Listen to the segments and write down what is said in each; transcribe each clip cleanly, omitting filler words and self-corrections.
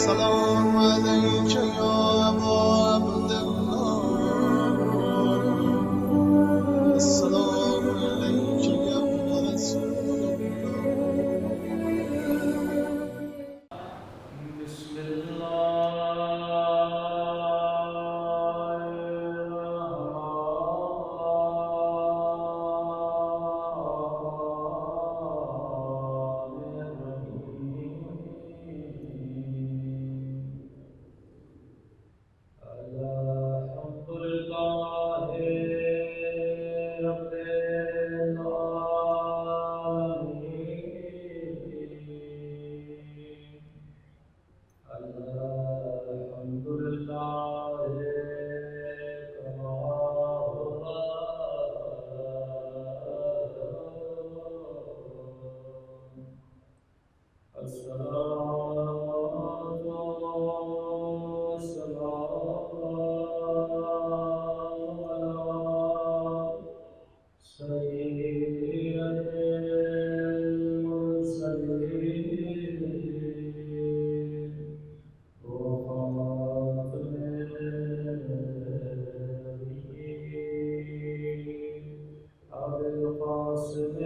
سلام عليك يا أبا عبد الله السلام عليك يا ابن رسول بسم الله الحمد لله رب العالمين الحمد لله كما هو الصلاة والسلام على سيد المرسلين وخاتم النبيين أبي القاسم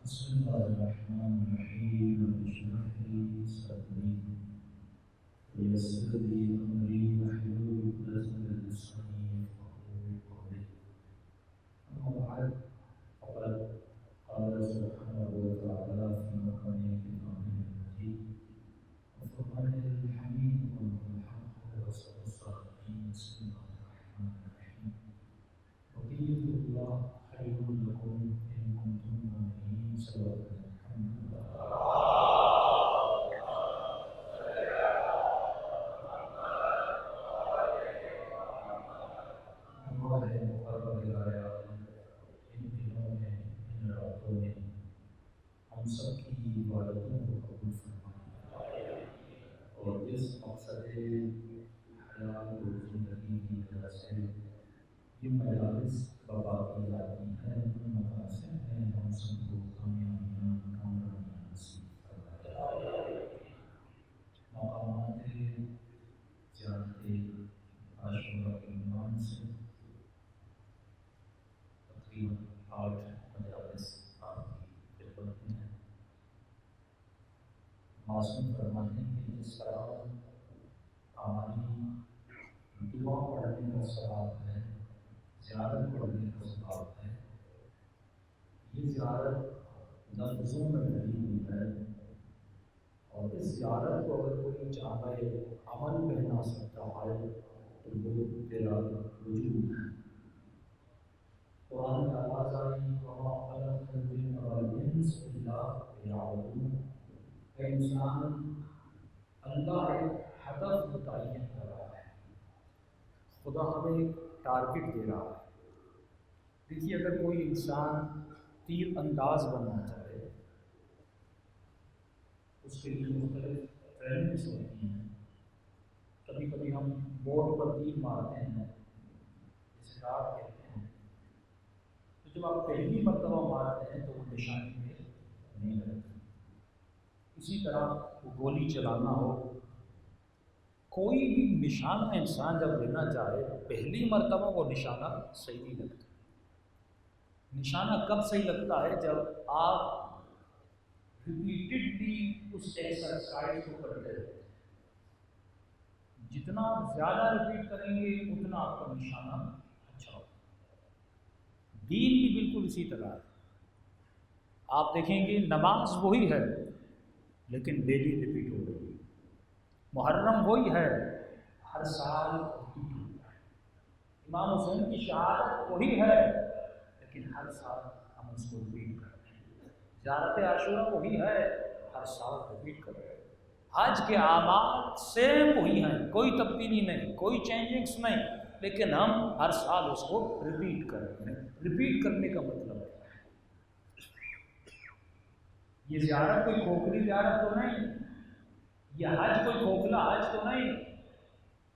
بسم الله الرحمن الرحيم رب اشرح لي صدري ويسر لي امري واحلل عقدة من لساني يفقهوا قولي اما بعد فقد قال سبحانه وتعالى في مقام كتابه المجيد وفرقانه الحميد وهو الحق وصدق الصادقين بسم الله الرحمن الرحيم بقية الله خير لكم إن كنتم مؤمنين صلى الحمد لله ہمارے مقرر آیات ان دنوں میں ان راتوں میں ہم سب کی عبادتوں کو قبول فرمائے اور جس مقصد حیات و زندگی کی وجہ سے یہ مجالس بپا کی جاتی ہیں ان مقاصد میں ہم سب کو کامیابیاں کامیابیاں نصیب فرمائے مقامات زیارت عاشورہ کے عنوان سے تقریباً 8 مجالس آپ کی خدمت میں ہیں معصوم فرماتے ہیں کہ جس طرح ہماری دعا پڑھنے کا ثواب ہے، زیارت پڑھنے کا ثواب ہے۔ یہ زیارت لفظوں میں بھری ہوئی ہے، اور اس زیارت کو اگر کوئی چاہے عمل میں بنا سکتا ہے تو وہ تیرا وجود ہے۔ قرآن کا آواز آئی وَمَا خَلَقْتُ الْجِنَّ وَالْإِنسَ إِلَّا لِيَعْبُدُونِ۔ اے انسان، اللہ ایک ہدف متعین کر رہا ہے، خدا ہمیں ایک ٹارگٹ دے رہا ہے۔ دیکھیے، اگر کوئی انسان تیر انداز بننا چاہے، اس کے لیے مختلف ٹریننگس ہوتی ہیں۔ کبھی کبھی ہم بورڈ پر تیر مارتے ہیں، جسے ڈاٹ کہتے ہیں، تو جب آپ پہلی مرتبہ مارتے ہیں تو وہ نشانی میں نہیں لگتا۔ اسی طرح وہ گولی چلانا ہو، کوئی بھی نشانہ انسان جب لینا چاہے پہلی مرتبہ وہ نشانہ صحیح نہیں لگتا۔ نشانہ کب صحیح لگتا ہے؟ جب آپ ریپیٹڈلی اس ایکسرسائز کو کرتے رہتے ہیں۔ جتنا زیادہ ریپیٹ کریں گے اتنا آپ کا نشانہ اچھا ہوگا۔ دین بھی بالکل اسی طرح ہے۔ آپ دیکھیں گے نماز وہی ہے لیکن ڈیلی ریپیٹ ہو رہی ہے، محرم وہی ہے ہر سال ریپیٹ ہوتا ہے، امام حسین کی شہادت وہی ہے لیکن ہر سال ہم اس کو ریپیٹ کرتے ہیں، زیارت عاشورہ وہی ہے ہر سال ریپیٹ کرتے ہیں، حج کے اعمال سیم وہی ہیں، کوئی تبدیلی نہیں، کوئی چینجنگس نہیں، لیکن ہم ہر سال اس کو ریپیٹ کرتے ہیں۔ ریپیٹ کرنے کا مطلب ہے یہ زیارت کوئی کھوکھلی زیارت تو نہیں، یہ حج کوئی کھوکھلا حج تو نہیں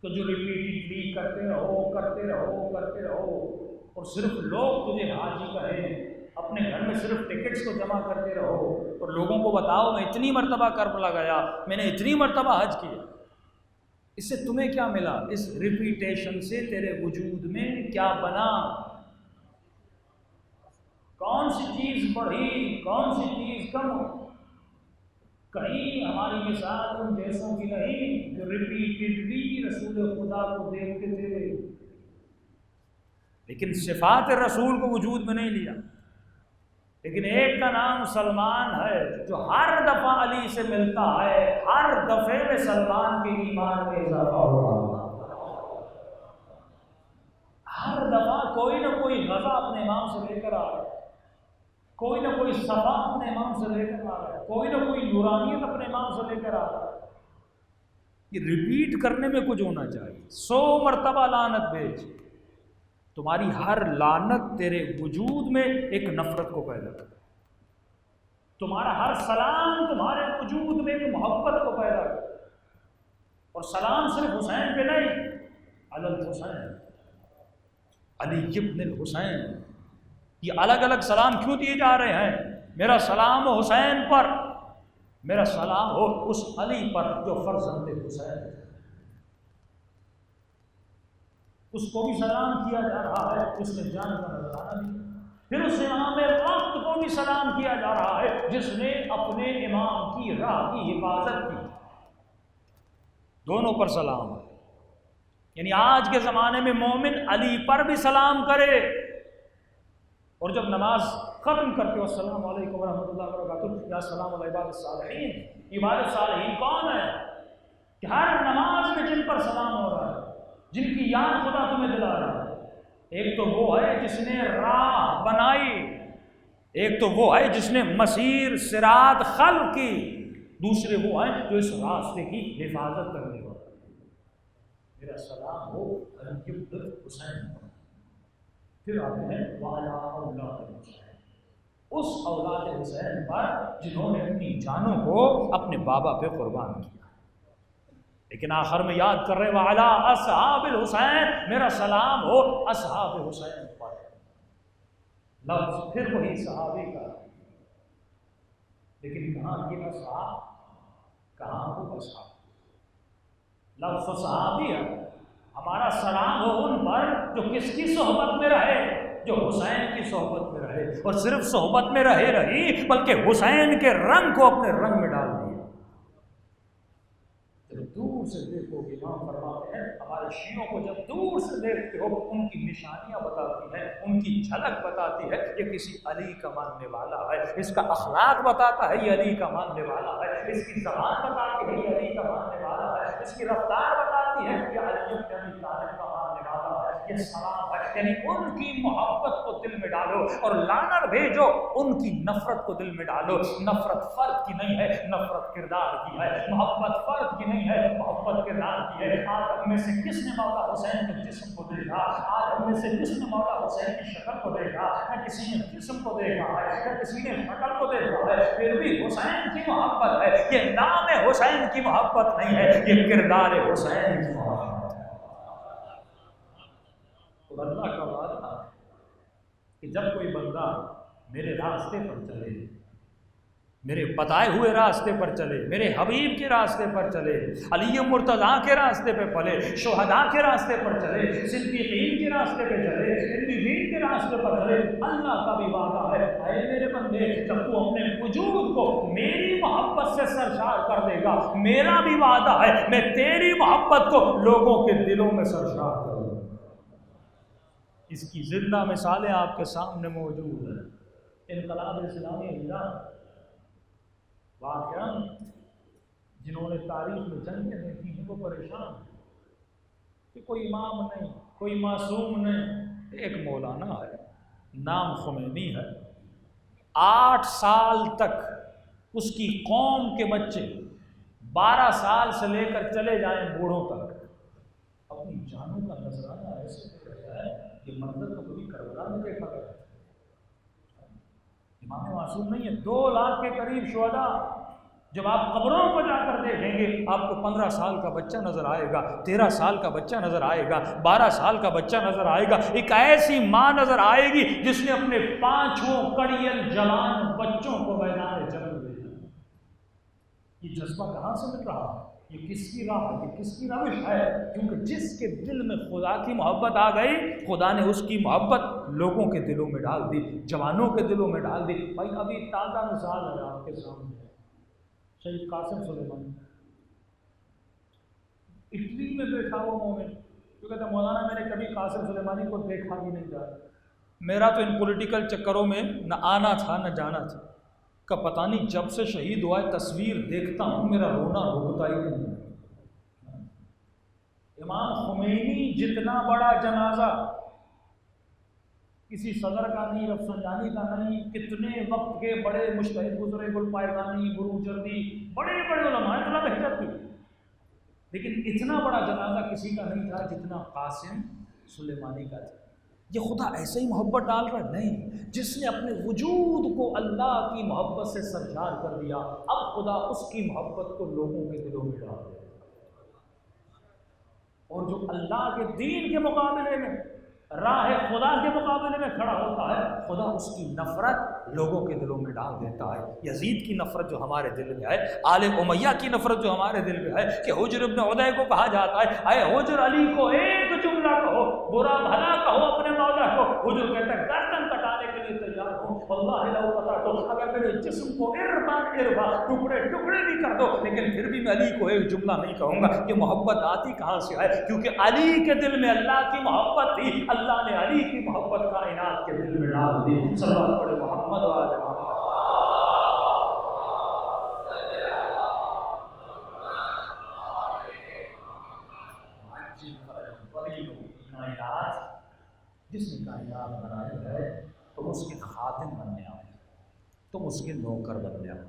کہ جو ریپیٹڈلی کرتے رہو اور صرف لوگ تجھے حاجی کہیں، اپنے گھر میں صرف ٹکٹس کو جمع کرتے رہو اور لوگوں کو بتاؤ میں اتنی مرتبہ کربلا گیا، میں نے اتنی مرتبہ حج کیا۔ اس سے تمہیں کیا ملا؟ اس ریپیٹیشن سے تیرے وجود میں کیا بنا؟ کون سی چیز بڑھی، کون سی چیز کم ہوئی؟ کہیں ہماری مثال ان جیسوں کی نہیں جو ریپیٹڈلی رسول خدا کو دیکھتے تھے لیکن صفات رسول کو وجود میں نہیں لیا۔ لیکن ایک کا نام سلمان ہے جو ہر دفعہ علی سے ملتا ہے، ہر دفعے میں سلمان کے ایمان میں اضافہ ہوا، ہر دفعہ کوئی نہ کوئی غزہ اپنے امام سے لے کر آ رہا ہے، کوئی نہ کوئی صفا اپنے امام سے لے کر آ رہا ہے، کوئی نہ کوئی نورانیت اپنے امام سے لے کر آ رہا ہے۔ یہ ریپیٹ کرنے میں کچھ ہونا چاہیے۔ 100 مرتبہ لعنت بھیج، تمہاری ہر لعنت تیرے وجود میں ایک نفرت کو پیدا کرے، تمہارا ہر سلام تمہارے وجود میں ایک محبت کو پیدا کرے۔ اور سلام صرف حسین پہ نہیں، علی الحسین، علی ابن الحسین، یہ الگ الگ سلام کیوں دیے جا رہے ہیں؟ میرا سلام ہو حسین پر، میرا سلام ہو اس علی پر جو فرزند حسین ہے، اس کو بھی سلام کیا جا رہا ہے، اس نے جان کا نذرانہ دیا۔ پھر اس امام وقت کو بھی سلام کیا جا رہا ہے جس نے اپنے امام کی راہ کی حفاظت کی، دونوں پر سلام ہے۔ یعنی آج کے زمانے میں مومن علی پر بھی سلام کرے، اور جب نماز ختم کرتے ہو السلام علیکم ورحمۃ اللہ وبرکاتہ، یا سلام علی عباد الصالحین، عباد الصالحین کون ہے؟ کہ ہر نماز میں جن پر سلام ہو رہا ہے، جن کی یاد خدا تمہیں دلا رہا ہے۔ ایک تو وہ ہے جس نے راہ بنائی، ایک تو وہ ہے جس نے مسیر صراط خلق کی، دوسرے وہ ہیں جو اس راستے کی حفاظت کرنے والے۔ میرا سلام ہو علی ابن حسین۔ پھر آتے ہیں وعلی اولاد حسین، اس اولاد حسین پر جنہوں نے اپنی جانوں کو اپنے بابا پہ قربان کیا۔ لیکن آخر میں یاد کر رہے وعلی اصحاب الحسین، میرا سلام ہو اصحاب حسین پر۔ لفظ پھر وہی صحابی کا، لیکن کہاں یہ اصحاب، کہاں وہ اصحاب؟ لفظ صحابی ہے۔ ہمارا سلام ہو ان پر جو کس کی صحبت میں رہے، جو حسین کی صحبت میں رہے، اور صرف صحبت میں رہی بلکہ حسین کے رنگ کو اپنے رنگ میں ڈال دیا۔ جب دور دور سے دیکھو گے، امام فرماتے ہیں ہمارے شیعوں کو جب دور سے دیکھتے ہو ان کی نشانیاں بتاتی ہیں، ان کی جھلک بتاتی ہے یہ کسی علی کا ماننے والا ہے، اس کا اخلاق بتاتا ہے یہ علی کا ماننے والا ہے، اس کی زبان بتاتی ہے یہ علی کا ماننے والا ہے، اس کی رفتار بتاتی ہے کہ علی بن ابی طالب کا ماننے والا ہے، یہ سلام ہے۔ یعنی ان کی محبت کو دل میں ڈالو اور لعنت بھیجو ان کی نفرت کو دل میں ڈالو۔ نفرت فرد کی نہیں ہے، نفرت کردار کی ہے، محبت فرد کی نہیں ہے، محبت کردار کی ہے۔ آج ہم میں سے کس نے مولا حسین کے جسم کو دیکھا؟ آج ہم میں سے کس نے مولا حسین کی شکل کو دیکھا؟ نہ کسی نے جسم کو دیکھا ہے، نہ کسی نے شکل کو دیکھا ہے، پھر بھی حسین کی محبت ہے۔ یہ نام حسین کی محبت نہیں ہے، یہ کردار حسین کی محبت ہے۔ تو اللہ کا وعدہ کہ جب کوئی بندہ میرے راستے پر چلے، میرے بتائے ہوئے راستے پر چلے، میرے حبیب کے راستے پر چلے، علی مرتضیٰ کے راستے پہ چلے، شہداء کے راستے پر چلے، صدیقین کے راستے پہ چلے، صدیقین کے راستے پر چلے، اللہ کا بھی وعدہ ہے اے میرے بندے جب تو اپنے وجود کو میری محبت سے سرشار کر دے گا، میرا بھی وعدہ ہے میں تیری محبت کو لوگوں کے دلوں میں سرشار کروں گا۔ اس کی زندہ مثالیں آپ کے سامنے موجود ہیں۔ انقلاب اسلامی ایران واقعہ جنہوں نے تاریخ میں جنگیں دیکھی ہیں وہ پریشان کہ کوئی امام نہیں، کوئی معصوم نہیں۔ ایک مولانا ہے نام خمینی ہے، 8 سال تک اس کی قوم کے بچے 12 سال سے لے کر چلے جائیں بوڑھوں تک اپنی جانوں کا نذرانہ ایسے دے رہا ہے، یہ منظر تو کبھی کربلا میں دیکھا گیا۔ امام معصوم نہیں ہے، 2 لاکھ کے قریب شہداء جب آپ قبروں کو جا کر دیکھیں گے آپ کو 15 سال کا بچہ نظر آئے گا، 13 سال کا بچہ نظر آئے گا، 12 سال کا بچہ نظر آئے گا، ایک ایسی ماں نظر آئے گی جس نے اپنے 5 کڑیل جوان بچوں کو میدان جنگ بھیجا۔ یہ جذبہ کہاں سے مل رہا ہے؟ یہ کس کی راہ ہے؟ یہ کس کی روش ہے؟ کیونکہ جس کے دل میں خدا کی محبت آ گئی، خدا نے اس کی محبت لوگوں کے دلوں میں ڈال دی، جوانوں کے دلوں میں ڈال دی۔ بھائی ابھی تازہ مثال ہے آپ کے سامنے، شہید قاسم سلیمانی اٹلی میں بیٹھا ہوا مومن جو کہتا مولانا میں نے کبھی قاسم سلیمانی کو دیکھا بھی نہیں جا، میرا تو ان پولیٹیکل چکروں میں نہ آنا تھا نہ جانا تھا، کا پتہ نہیں جب سے شہید ہوا ہے تصویر دیکھتا ہوں میرا رونا رکتا ہی نہیں۔ امام خمینی جتنا بڑا جنازہ کسی صدر کا نہیں، رفسنجانی کا نہیں، کتنے وقت کے بڑے مجتہد گزرے، گلپائگانی، بروجردی، بڑے بڑے علماء طلب ہجرت کی، لیکن اتنا بڑا جنازہ کسی کا نہیں تھا جتنا قاسم سلیمانی کا تھا۔ یہ خدا ایسے ہی محبت ڈال رہا ہے؟ نہیں، جس نے اپنے وجود کو اللہ کی محبت سے سرشار کر دیا اب خدا اس کی محبت کو لوگوں کے دلوں میں ڈال دے، اور جو اللہ کے دین کے مقابلے میں راہ خدا کے مقابلے میں کھڑا ہوتا ہے خدا اس کی نفرت لوگوں کے دلوں میں ڈال دیتا ہے۔ یزید کی نفرت جو ہمارے دل میں ہے، آل امیہ کی نفرت جو ہمارے دل میں ہے، کہ حجر ابن عدی کو کہا جاتا ہے اے حجر علی کو ایک جملہ کہو، برا بھلا کہو اپنے مولا کو، حجر کہتا ہے گردن کٹانے کے لیے تیار ہوں، واللہ لو قطعت، اگر میرے جسم کو اربان اربا ٹکڑے ٹکڑے بھی کر دو لیکن پھر بھی میں علی کو ایک جملہ نہیں کہوں گا۔ یہ محبت آتی کہاں سے ہے؟ کیونکہ علی کے دل میں اللہ کی محبت تھی، اللہ نے علی کی محبت کائنات کے دل میں ڈال دی۔ صلوات پڑھے محمد و آل محمد۔ جس نے کائنات بنائی ہے تم اس کے خادم بننے آئے، تم اس کے نوکر بننے آئے۔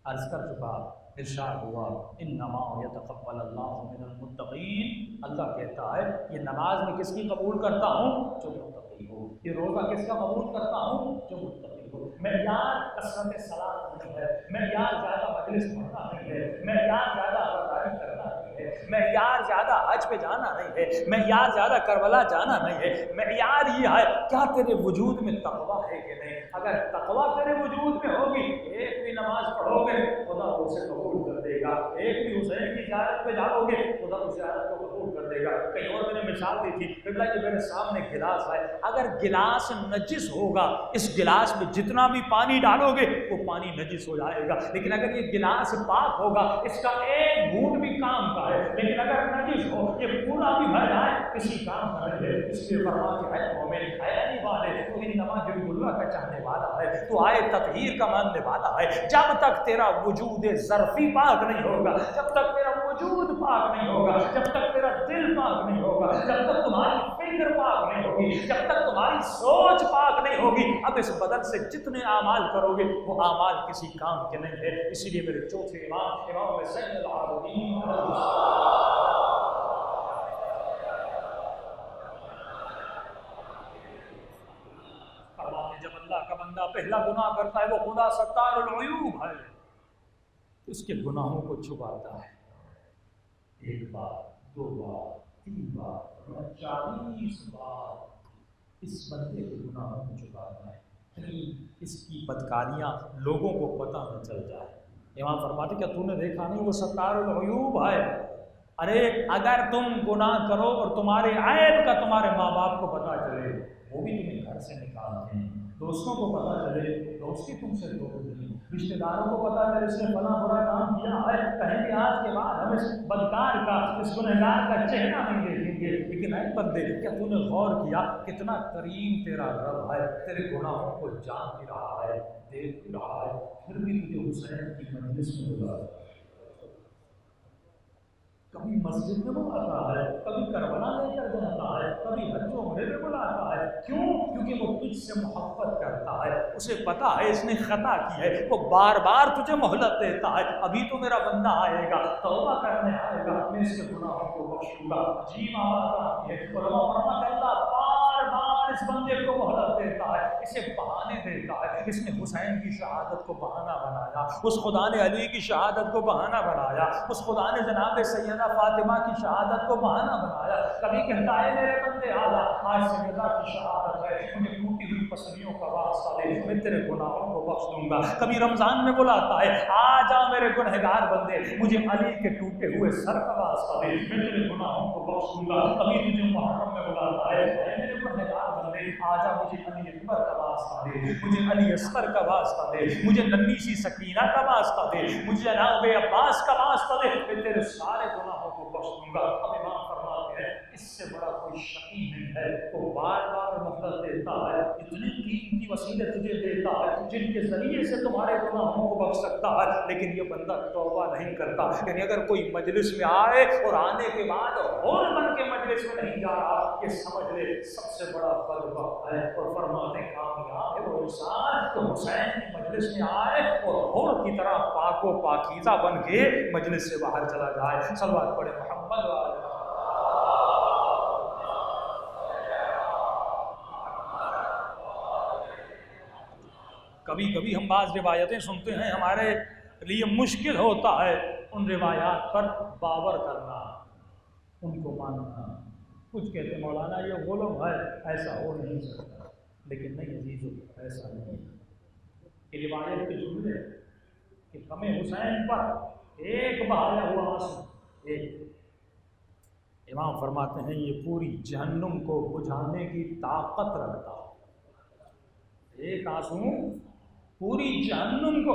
عرض کر چکا، ارشاد ہوا انما یتقبل اللہ من المتقین، اللہ کہتا ہے یہ نماز میں کس کی قبول کرتا ہوں؟ جو متقی ہو۔ یہ روزہ کس کا قبول کرتا ہوں؟ جو متقی ہو۔ معیار کثرت صلاۃ نہیں ہے، معیار زیادہ مجلس پڑھنا نہیں ہے، معیار زیادہ عبادت کرنا نہیں ہے، معیار زیادہ حج پہ جانا نہیں ہے، معیار زیادہ کربلا جانا نہیں ہے، معیار یہ ہے کیا تیرے وجود میں تقویٰ ہے کہ نہیں۔ اگر تقویٰ تیرے وجود میں ہوگی، ایک بھی نماز پڑھو گے خدا اسے قبول کر دے گا، ایک بھی حسین کی زیارت پہ جاؤ گے خدا اس زیارت کو قبول کر دے گا۔ کہیں اور میں نے مثال دی تھی کہ یہ میرے سامنے گلاس ہے، اگر گلاس نجس ہوگا اس گلاس میں جتنا بھی پانی ڈالو گے وہ پانی نجس ہو جائے گا، لیکن اگر یہ گلاس پاک ہوگا اس کا ایک گھونٹ بھی کام کا ہے، لیکن اگر نجس ہو یہ پورا بھی بھر جائے کسی کام کا نہیں ہے۔ اس لیے فرماتے ہیں مومن ہے نہیں والے تو انما یرید اللہ کا چاہنے والا ہے، تو آئے تطہیر کا ماننے والا ہے۔ جب تک تیرا وجود ظرفی پاک نہیں ہوگا، جب تک تیرا وجود پاک نہیں ہوگا، جب تک تیرا دل پاک نہیں ہوگا، جب تک تمہاری فکر پاک نہیں ہوگی، جب تک تمہاری سوچ پاک نہیں ہوگی، اب اس بدن سے جتنے اعمال کرو گے وہ اعمال کسی کام کے نہیں ہے۔ اسی لیے میرے چوتھے امام زین العابدین جب اللہ کا بندہ پہلا گناہ کرتا ہے وہ خدا ستار العیوب ہے، اس کے گناہوں کو چھپاتا ہے، ایک بار، دو بار، تین بار، 40 بار اس بندے کے گناہوں کو چھپاتا ہے، کہیں اس کی بدکاریاں لوگوں کو پتہ نہ چل جائے۔ امام فرماتے کیا تو نے دیکھا نہیں وہ ستار العیوب ہے؟ ارے اگر تم گناہ کرو اور تمہارے عیب کا تمہارے ماں باپ کو پتہ چلے وہ بھی تمہیں گھر سے نکالتے ہیں، دوستوں کو پتہ چلے دوستی تم سے توڑ دیں، رشتہ داروں کو پتہ چلے اس نے فلاں برا کام کیا ہے، کہیں گے آج کے بعد ہم اس بدکار کا اس گنہگار کا چہرہ نہیں دیکھیں گے۔ لیکن اے بندے کیا تو نے غور کیا کتنا کریم تیرا رب ہے، تیرے گناہوں کو جان بھی رہا ہے، دیکھ بھی رہا ہے، پھر بھی تجھے حسین کی مجلس میں بلاتا ہے، کبھی مسجد میں بلاتا ہے، کبھی کربلا لے کر جاتا ہے، کبھی حج و عمرے میں بلاتا ہے۔ کیوں؟ کیونکہ وہ تجھ سے محبت کرتا ہے، اسے پتا ہے اس نے خطا کی ہے، وہ بار بار تجھے مہلت دیتا ہے، ابھی تو میرا بندہ آئے گا، توبہ کرنے آئے گا، میں اس کے گناہوں کو بخشوں گا۔ عجیب آواز آتی ہے، علماء فرماتے ہیں اللہ بار بار اس بندے کو مہلت دیتا ہے، اسے بہانے دیتا ہے۔ اس نے حسین کی شہادت کو بہانہ بنایا، اس خدا نے علی کی شہادت کو بہانہ بنایا، اس خدا نے جناب سیدہ فاطمہ کی شہادت کو بہانہ بنایا۔ کبھی کہتا ہے میرے بندے آجا آج سیدہ کی شہادت ہے، مجھے ٹوٹی ہوئی پسلیوں کا واسطہ دے، میں تیرے گناہوں کو بخش دوں گا۔ کبھی رمضان میں بلاتا ہے آجا میرے گنہگار بندے، مجھے علی کے ٹوٹے ہوئے سر کا واسطہ دے، میں تیرے گناہوں کو بخش دوں گا۔ کبھی تجھے محرم میں بلاتا ہے اے میرے گنہگار بندے آجا مجھے علی اکبر کا واسطہ دے، مجھے علی اصغر کا واسطہ دے، مجھے ننھی سی سکینہ کا واسطہ دے، مجھے جناب عباس کا واسطہ دے، میں تیرے سارے گناہوں کو بخش دوں گا۔ اب امام فرماتے ہیں اس سے بڑا کوئی شقی نہیں ہے، وہ بار بار مہلت دیتا ہے، اتنے قیمتی وسیلے تجھے دیتا ہے جن کے ذریعے سے تمہارے گناہوں کو بخش سکتا ہے، لیکن یہ بندہ توبہ نہیں کرتا۔ یعنی اگر کوئی مجلس میں آئے اور آنے کے بعد اور بن کے مجلس میں نہیں جا رہا، یہ سمجھ لے سب سے بڑا بدبخت ہے۔ اور فرماتے ہیں کامیاب ہے وہ انسان تو حسین کی مجلس میں آئے اور کی طرح پاک و پاکیزہ بن کے مجلس سے باہر چلا جائے۔ صلوات پڑھے محمد والے۔ کبھی کبھی ہم بعض روایتیں سنتے ہیں، ہمارے لیے مشکل ہوتا ہے ان روایات پر باور کرنا، ان کو ماننا۔ کچھ کہتے ہیں مولانا یہ غلم ہے، ایسا ہو نہیں سکتا، لیکن نہیں عزیزو ایسا نہیں ہے۔ یہ روایت کے جملے کہ غم حسین پر ایک بہایا ہوا آنسو، ایک امام فرماتے ہیں یہ پوری جہنم کو بجھانے کی طاقت رکھتا ہے، ایک آنسو پوری جہنم کو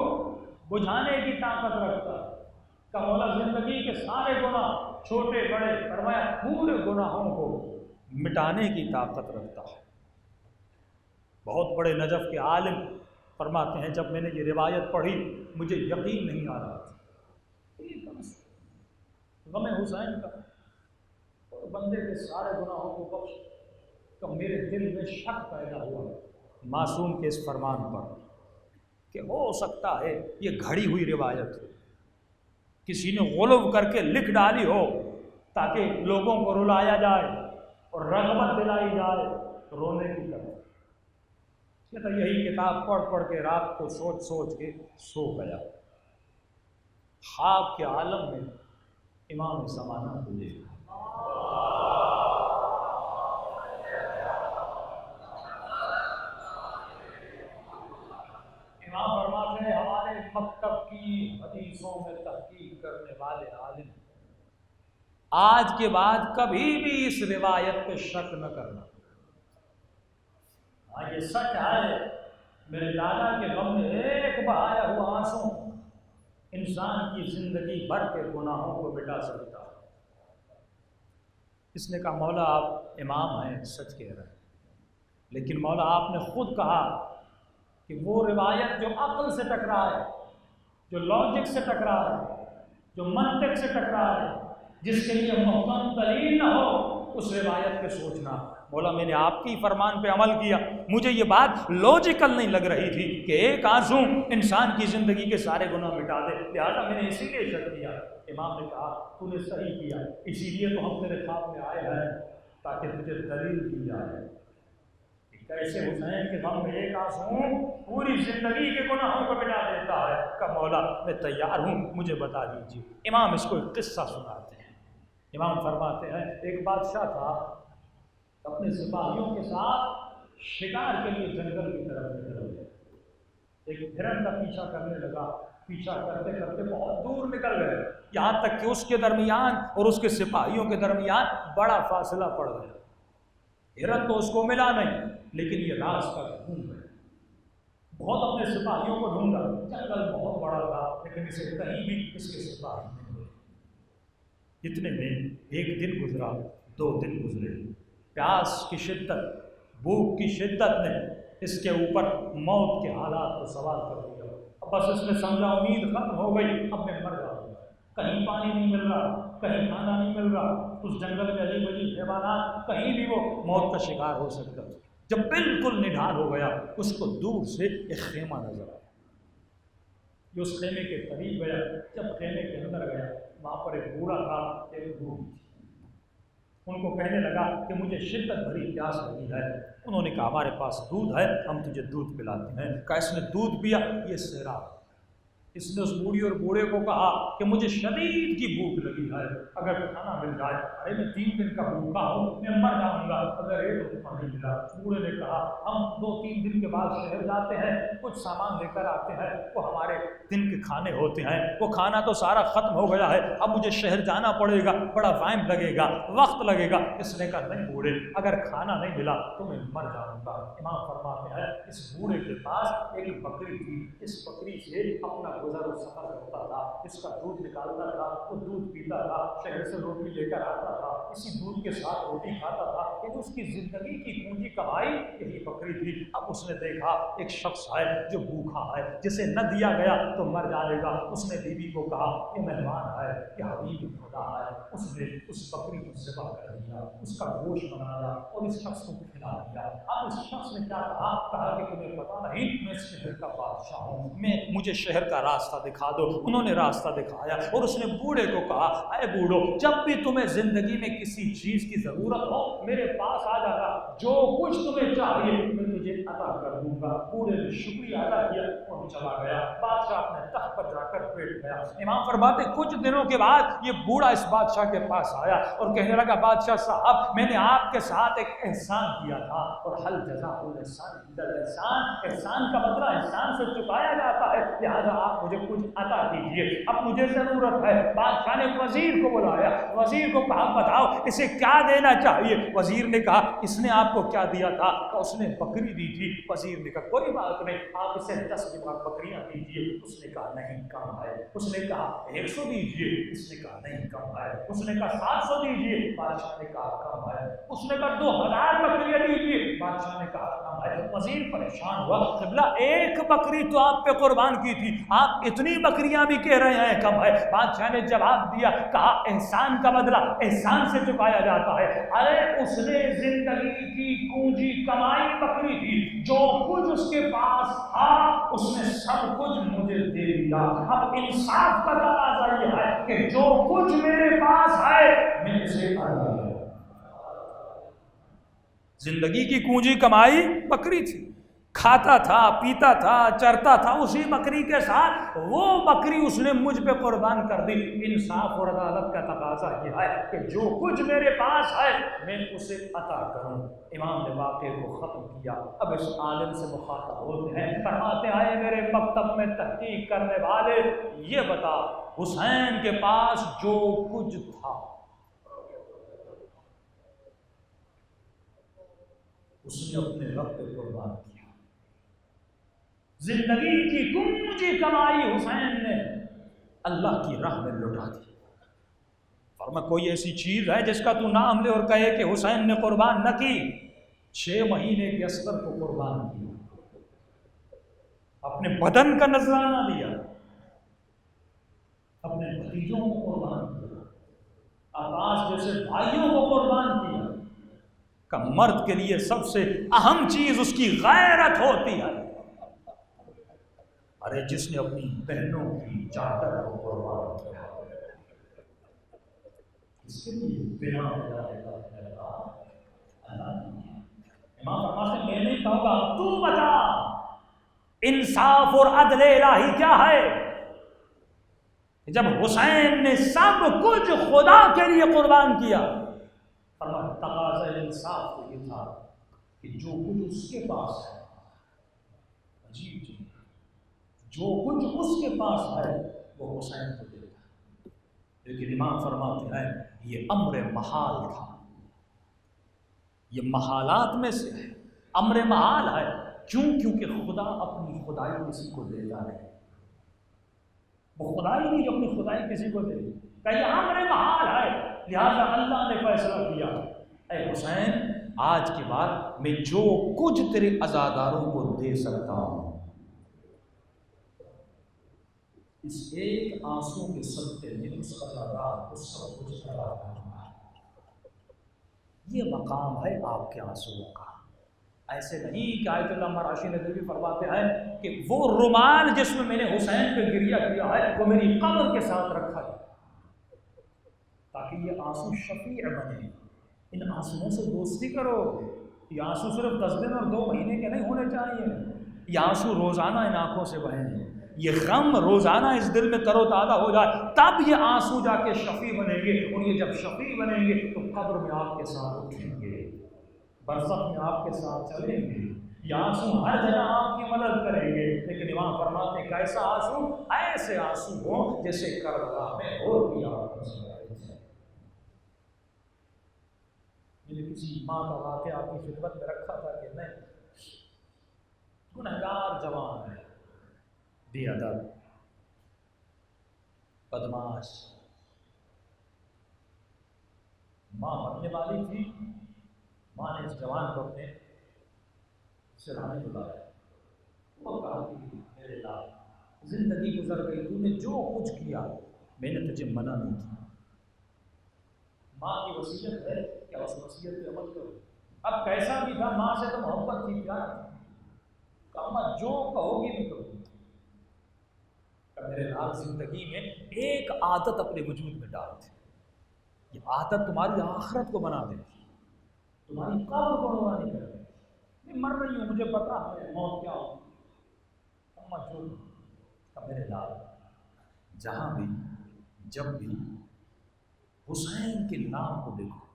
بجھانے کی طاقت رکھتا ہے۔ کا مولا زندگی کے سارے گناہ چھوٹے بڑے فرمایا پورے گناہوں کو مٹانے کی طاقت رکھتا ہے۔ بہت بڑے نجف کے عالم فرماتے ہیں جب میں نے یہ روایت پڑھی مجھے یقین نہیں آ رہا تھا، غم حسین کا اور بندے کے سارے گناہوں کو بخش، تو میرے دل میں شک پیدا ہوا معصوم کے اس فرمان پر کہ ہو سکتا ہے یہ گھڑی ہوئی روایت ہو، کسی نے غلو کر کے لکھ ڈالی ہو تاکہ لوگوں کو رلایا جائے اور رغبت دلائی جائے رونے کی طرف۔ کہتا یہی کتاب پڑھ پڑھ کے رات کو سوچ سوچ کے سو گیا، خواب کے عالم میں امام زمانہ کو دیکھا۔ امام فرماتے ہیں ہمارے مکتب کی حدیثوں میں تحقیق کرنے والے عالم آج کے بعد کبھی بھی اس روایت پہ شک نہ کرنا۔ ہاں یہ سچ ہے، میرے دادا کے غم میں ایک بہایا ہوا آنسو انسان کی زندگی بھر کے گناہوں کو مٹا سکتا ہے۔ اس نے کہا مولا آپ امام ہیں، سچ کہہ رہے ہیں، لیکن مولا آپ نے خود کہا کہ وہ روایت جو عقل سے ٹکرا ہے، جو لاجک سے ٹکرا ہے، جو منطق سے ٹکرا ہے، جس کے لیے محکم دلیل نہ ہو، اس روایت پہ سوچنا۔ مولا میں نے آپ کی فرمان پہ عمل کیا، مجھے یہ بات لاجیکل نہیں لگ رہی تھی کہ ایک آنسو انسان کی زندگی کے سارے گناہ مٹا دے، لہٰذا میں نے اسی لیے شک کیا۔ امام نے کہا تو نے صحیح کیا، اسی لیے تو ہم تیرے خواب میں آئے ہیں تاکہ تجھے دلیل دی جائے کہ کیسے حسین کے غم میں ایک آنسو پوری زندگی کے گناہوں کو مٹا دیتا ہے۔ کہ مولا میں تیار ہوں، مجھے بتا دیجیے۔ امام اس کو ایک قصہ سناتے ہیں۔ امام فرماتے ہیں ایک بادشاہ تھا، اپنے سپاہیوں کے ساتھ شکار کے لیے جنگل کی طرف نکل گئے۔ ایک ہرن کا پیچھا کرنے لگا، پیچھا کرتے کرتے بہت دور نکل گئے، یہاں تک کہ اس کے درمیان اور اس کے سپاہیوں کے درمیان بڑا فاصلہ پڑ گیا۔ ہرن تو اس کو ملا نہیں، لیکن یہ راستہ ڈھونڈ گئے، بہت اپنے سپاہیوں کو ڈھونڈا، جنگل بہت بڑا تھا لیکن اسے کہیں بھی اس کے سپاہی نہیں ملے۔ اتنے میں ایک دن گزرا، 2 دن گزرے، پیاس کی شدت، بھوک کی شدت نے اس کے اوپر موت کے حالات کو سوار کر دیا۔ اب بس اس نے سمجھا امید ختم ہو گئی، اب میں مر جاؤں گا، کہیں پانی نہیں مل رہا، کہیں کھانا نہیں مل رہا، اس جنگل میں عجیب عجیب حیوانات، کہیں بھی وہ موت کا شکار ہو سکتا۔ جب بالکل نڈھال ہو گیا، اس کو دور سے ایک خیمہ نظر آیا، جو اس خیمے کے قریب گیا، جب خیمے کے اندر گیا وہاں پر ایک بوڑھا تھا، ایک بوڑھی تھی۔ ان کو کہنے لگا کہ مجھے شدت بھری پیاس لگی ہے۔ انہوں نے کہا ہمارے پاس دودھ ہے، ہم تجھے دودھ پلاتے ہیں۔ کہا اس نے دودھ پیا، یہ سیراب۔ اس نے اس بوڑھی اور بوڑھے کو کہا کہ مجھے شدید کی بھوک لگی ہے، اگر کھانا مل جائے، ارے میں 3 دن کا بھوکا ہوں، میں مر جاؤں گا اگر ایک لقمہ نہیں ملا۔ بوڑھے نے کہا ہم 2-3 دن کے بعد شہر جاتے ہیں، کچھ سامان لے کر آتے ہیں، وہ ہمارے دن کے کھانے ہوتے ہیں، وہ کھانا تو سارا ختم ہو گیا ہے، اب مجھے شہر جانا پڑے گا، بڑا ٹائم لگے گا، وقت لگے گا۔ اس نے کہا نہیں بوڑھے، اگر کھانا نہیں ملا تو میں مر جاؤں گا۔ امام فرماتے ہیں اس بوڑھے کے پاس ایک بکری تھی، اس بکری سے اپنا گزر و سفر کرتا تھا، اس کا دودھ نکالتا تھا، وہ دودھ پیتا تھا، شہر سے روٹی لے کر آتا تھا، اسی دودھ کے ساتھ روٹی کھاتا تھا، لیکن اس کی زندگی کی پونجی کمائی یہی بکری تھی۔ اب اس نے دیکھا ایک شخص ہے جو بھوکا ہے، جسے نہ دیا گیا تو مر جائے گا۔ اس نے بیوی کو کہا یہ مہمان ہے، یہ حبیب خدا ہے۔ اس نے اس بکری کو ذبح کر دیا، اس کا گوشت بنایا اور اس شخص کو کھلا دیا۔ اب اس شخص نے کیا کہا کہ تمہیں پتا نہیں میں اس شہر کا بادشاہ ہوں، مجھے شہر کا راستہ دکھا دو۔ انہوں نے راستہ دکھایا اور اس نے بوڑھے کو کہا اے بوڑھو، جب بھی تمہیں زندگی میں کسی چیز کی ضرورت ہو میرے پاس آ جانا، جو کچھ تمہیں چاہیے میں تجھے عطا کر دوں گا۔ بوڑھے نے شکریہ ادا کیا اور چلا گیا۔ بادشاہ اپنے تخت پر جا کر بیٹھ گیا۔ امام فرماتے کچھ دنوں کے بعد یہ بوڑھا اس بادشاہ کے پاس آیا اور کہنے لگا بادشاہ صاحب میں نے آپ کے ساتھ ایک احسان کیا تھا، اور حل جزاء الاحسان الا الاحسان، احسان کا بدلہ احسان سے چکایا جاتا ہے، لہذا آپ مجھے کچھ عطا کیجیے، اب مجھے ضرورت ہے۔ بادشاہ نے وزیر کو بلایا، وزیر کو کہا بتاؤ اسے کیا دینا چاہیے۔ وزیر نے کہا اس نے آپ کو کیا دیا تھا؟ کہ اس نے بکری دی تھی۔ وزیر نے کہا کوئی بات نہیں، آپ اسے 10 بکریاں دیجیے۔ اس نے کہا نہیں کم ہے۔ اس نے کہا 100 دیجیے۔ اس نے کہا نہیں کم ہے۔ اس نے کہا 700 دیجیے۔ بادشاہ نے کہا کم ہے۔ اس نے کہا 2000 بکریاں دیجیے۔ بادشاہ نے کہا کم ہے۔ وزیر پریشان ہوا، قبلہ ایک بکری تو آپ پہ قربان کی تھی، آپ اتنی بکریاں بھی کہہ رہے ہیں کم ہے۔ بادشاہ نے جواب دیا، کہا احسان کا بدلہ احسان سے چکایا جاتا ہے۔ ارے اس نے زندگی کی پونجی کمائی بکری تھی، جو کچھ اس کے پاس تھا اس نے سب کچھ مجھے دے دیا۔ اب انصاف کا تقاضا یہ ہے کہ جو کچھ میرے پاس ہے میں اسے ادا کروں۔ زندگی کی پونجی کمائی بکری تھی، کھاتا تھا، پیتا تھا، چرتا تھا اسی بکری کے ساتھ، وہ بکری اس نے مجھ پہ قربان کر دی۔ انصاف اور عدالت کا تقاضا یہ ہے کہ جو کچھ میرے پاس ہے میں اسے عطا کروں۔ امام نے واقعے کو ختم کیا۔ اب اس عالم سے مخاطب ہوتے ہیں، فرماتے ہیں میرے مکتب میں تحقیق کرنے والے یہ بتا حسین کے پاس جو کچھ تھا اس نے اپنے رب پہ قربان کیا. زندگی کی کنجی کمائی حسین نے اللہ کی راہ میں لٹا دی. فرمایا کوئی ایسی چیز ہے جس کا تو نام لے اور کہے کہ حسین نے قربان نہ کی؟ 6 مہینے کے اصغر کو قربان کیا، اپنے بدن کا نذرانہ دیا، اپنے بھتیجوں کو قربان کیا، عباس جیسے بھائیوں کو قربان کیا. کہ مرد کے لیے سب سے اہم چیز اس کی غیرت ہوتی ہے. ارے جس نے اپنی بہنوں کی چادر کو قربان کیا، اس کے لیے بنا امام فرماتے ہیں میں نہیں کہوں گا، تو بتا انصاف اور عدل الہی کیا ہے. جب حسین نے سب کچھ خدا کے لیے قربان کیا، فرمایا تقاضا انصاف تو یہ تھا کہ جو کچھ اس کے پاس ہے، عجیب چیز، جو کچھ اس کے پاس ہے وہ حسین کو دے گا. لیکن امام فرماتے ہیں یہ امر محال تھا. یہ محالات میں سے ہے، امر محال ہے. کیوں؟ کیونکہ خدا اپنی خدائی کسی کو دیتا نہیں. وہ خدائی نہیں جو اپنی خدائی کسی کو دے، کہ یہ امر محال ہے، لہذا اللہ نے فیصلہ کیا اے حسین آج کے بعد میں جو کچھ تیرے عزاداروں کو دے سکتا ہوں، اس ایک آنسو کے صدقے میں اس عزادار کو سب کچھ عطا کروں گا. یہ مقام ہے آپ کے آنسوؤں کا. ایسے نہیں کہ آیت اللہ مراشی ندوی فرماتے ہیں کہ وہ رومال جس میں نے حسین پہ گریہ کیا ہے وہ میری قبر کے ساتھ رکھا ہے تاکہ یہ آنسو شفیع بنے. ان آنسوؤں سے دوستی کرو. یہ آنسو صرف 10 دن اور 2 مہینے کے نہیں ہونے چاہیے. یہ آنسو روزانہ ان آنکھوں سے بہیں. یہ غم روزانہ اس دل میں تر و تازہ ہو جائے، تب یہ آنسو جا کے شفیع بنیں گے. اور یہ جب شفیع بنیں گے تو قبر میں آپ کے ساتھ اٹھیں گے، برزخ میں آپ کے ساتھ چلیں گے. یہ آنسو ہر جگہ آپ کی مدد کریں گے. لیکن امام فرماتے ہیں کہ ایسا آنسو، ایسے آنسو ہو جیسے کربلا میں اور بھی آپ کو سنائے تھے. میں نے کسی ماں کا واقعہ آپ کی خدمت میں رکھا تھا کہ نہیں، گنہگار جوان ہے، بے ادب، بدماش. ماں مرنے والی تھی. ماں نے اس جوان کو اپنے سرانے بلایا. وہ کہا کہ میرے لال زندگی گزر گئی، تو نے جو کچھ کیا میں نے تجھے منع نہیں کیا. ماں کی وصیت ہے کہ اس وصیت پہ عمل کرو. اب کیسا بھی تھا، ماں سے تو محبت تھی، پیار تھا. کہا جو کہو گی میں کروں. میرے لال زندگی میں ایک عادت اپنے وجود میں ڈال دے. یہ عادت تمہاری آخرت کو بنا دے گی، تمہاری قبر کو روانی کر دے. میں مر رہی ہوں، مجھے پتا ہے موت کیا ہو. اما جو میرے لال جہاں بھی جب بھی حسین کے نام کو دیکھو،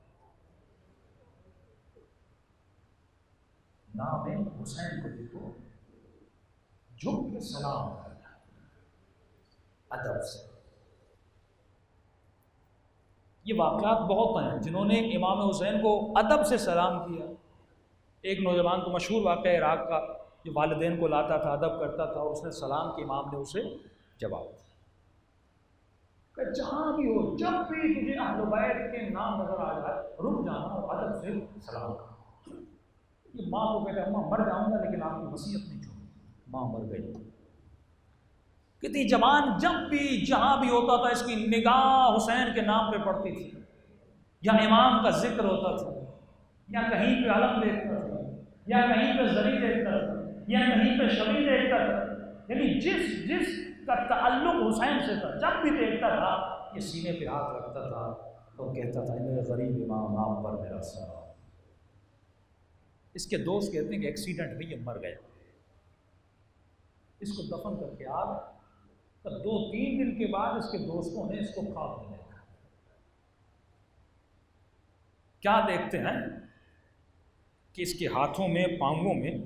نام حسین کو دیکھو، جھک کے سلام کرنا ادب سے. یہ واقعات بہت ہیں جنہوں نے امام حسین کو ادب سے سلام کیا. ایک نوجوان کو مشہور واقعہ عراق کا، جو والدین کو لاتا تھا، ادب کرتا تھا، اور اس نے سلام کے امام نے اسے جواب دیا کہ جہاں بھی ہو، جب بھی تجھے اہل بیت کے نام نظر آ جائے، رک جانا اور ادب سے سلام کرنا. یہ ماں کو کہتے ہیں ماں مر جاؤں گا لیکن آپ کی وصیت نہیں چھوڑی. ماں مر گئی. کتنی جوان جب بھی جہاں بھی ہوتا تھا اس کی نگاہ حسین کے نام پہ پڑتی تھی، یا امام کا ذکر ہوتا تھا، یا کہیں پہ علم دیکھتا تھا، یا کہیں پہ زری دیکھتا تھا، یا کہیں پہ شبی دیکھتا تھا. یعنی جس کا تعلق حسین سے تھا جب بھی دیکھتا تھا یہ سینے پہ ہاتھ رکھتا تھا تو کہتا تھا میرے غریب امام آپ پر میرا سلام. اس کے دوست کہتے ہیں کہ ایکسیڈنٹ میں یہ مر گیا. اس کو دفن کر کے آگ، تو 2-3 دن کے بعد اس کے دوستوں نے اس کو خواب میں دیکھا. کیا دیکھتے ہیں کہ اس کے ہاتھوں میں، پاؤں میں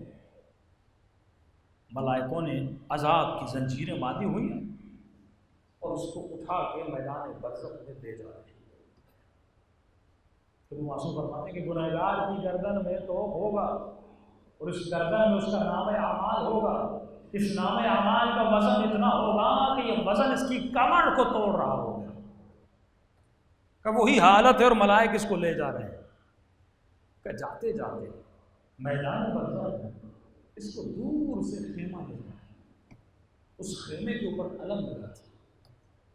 ملائکوں نے عذاب کی زنجیریں باندھی ہوئی ہیں اور اس کو اٹھا کے میدان برزخ میں لے جا رہے ہیں. تو وہ معصوم فرماتے ہیں کہ گنہگار کی گردن میں تو ہوگا، اور اس گردن میں اس کا نام اعمال ہوگا، اس نام اعمال کا وزن اتنا ہوگا کہ یہ وزن اس کی کمر کو توڑ رہا ہوگا، کہ وہی حالت ہے اور ملائک اس کو لے جا رہے ہیں، کہ جاتے جاتے میدان برزخ میں اس کو دور سے خیمہ مل رہا ہے، اس خیمے کے اوپر علم لگا تھا،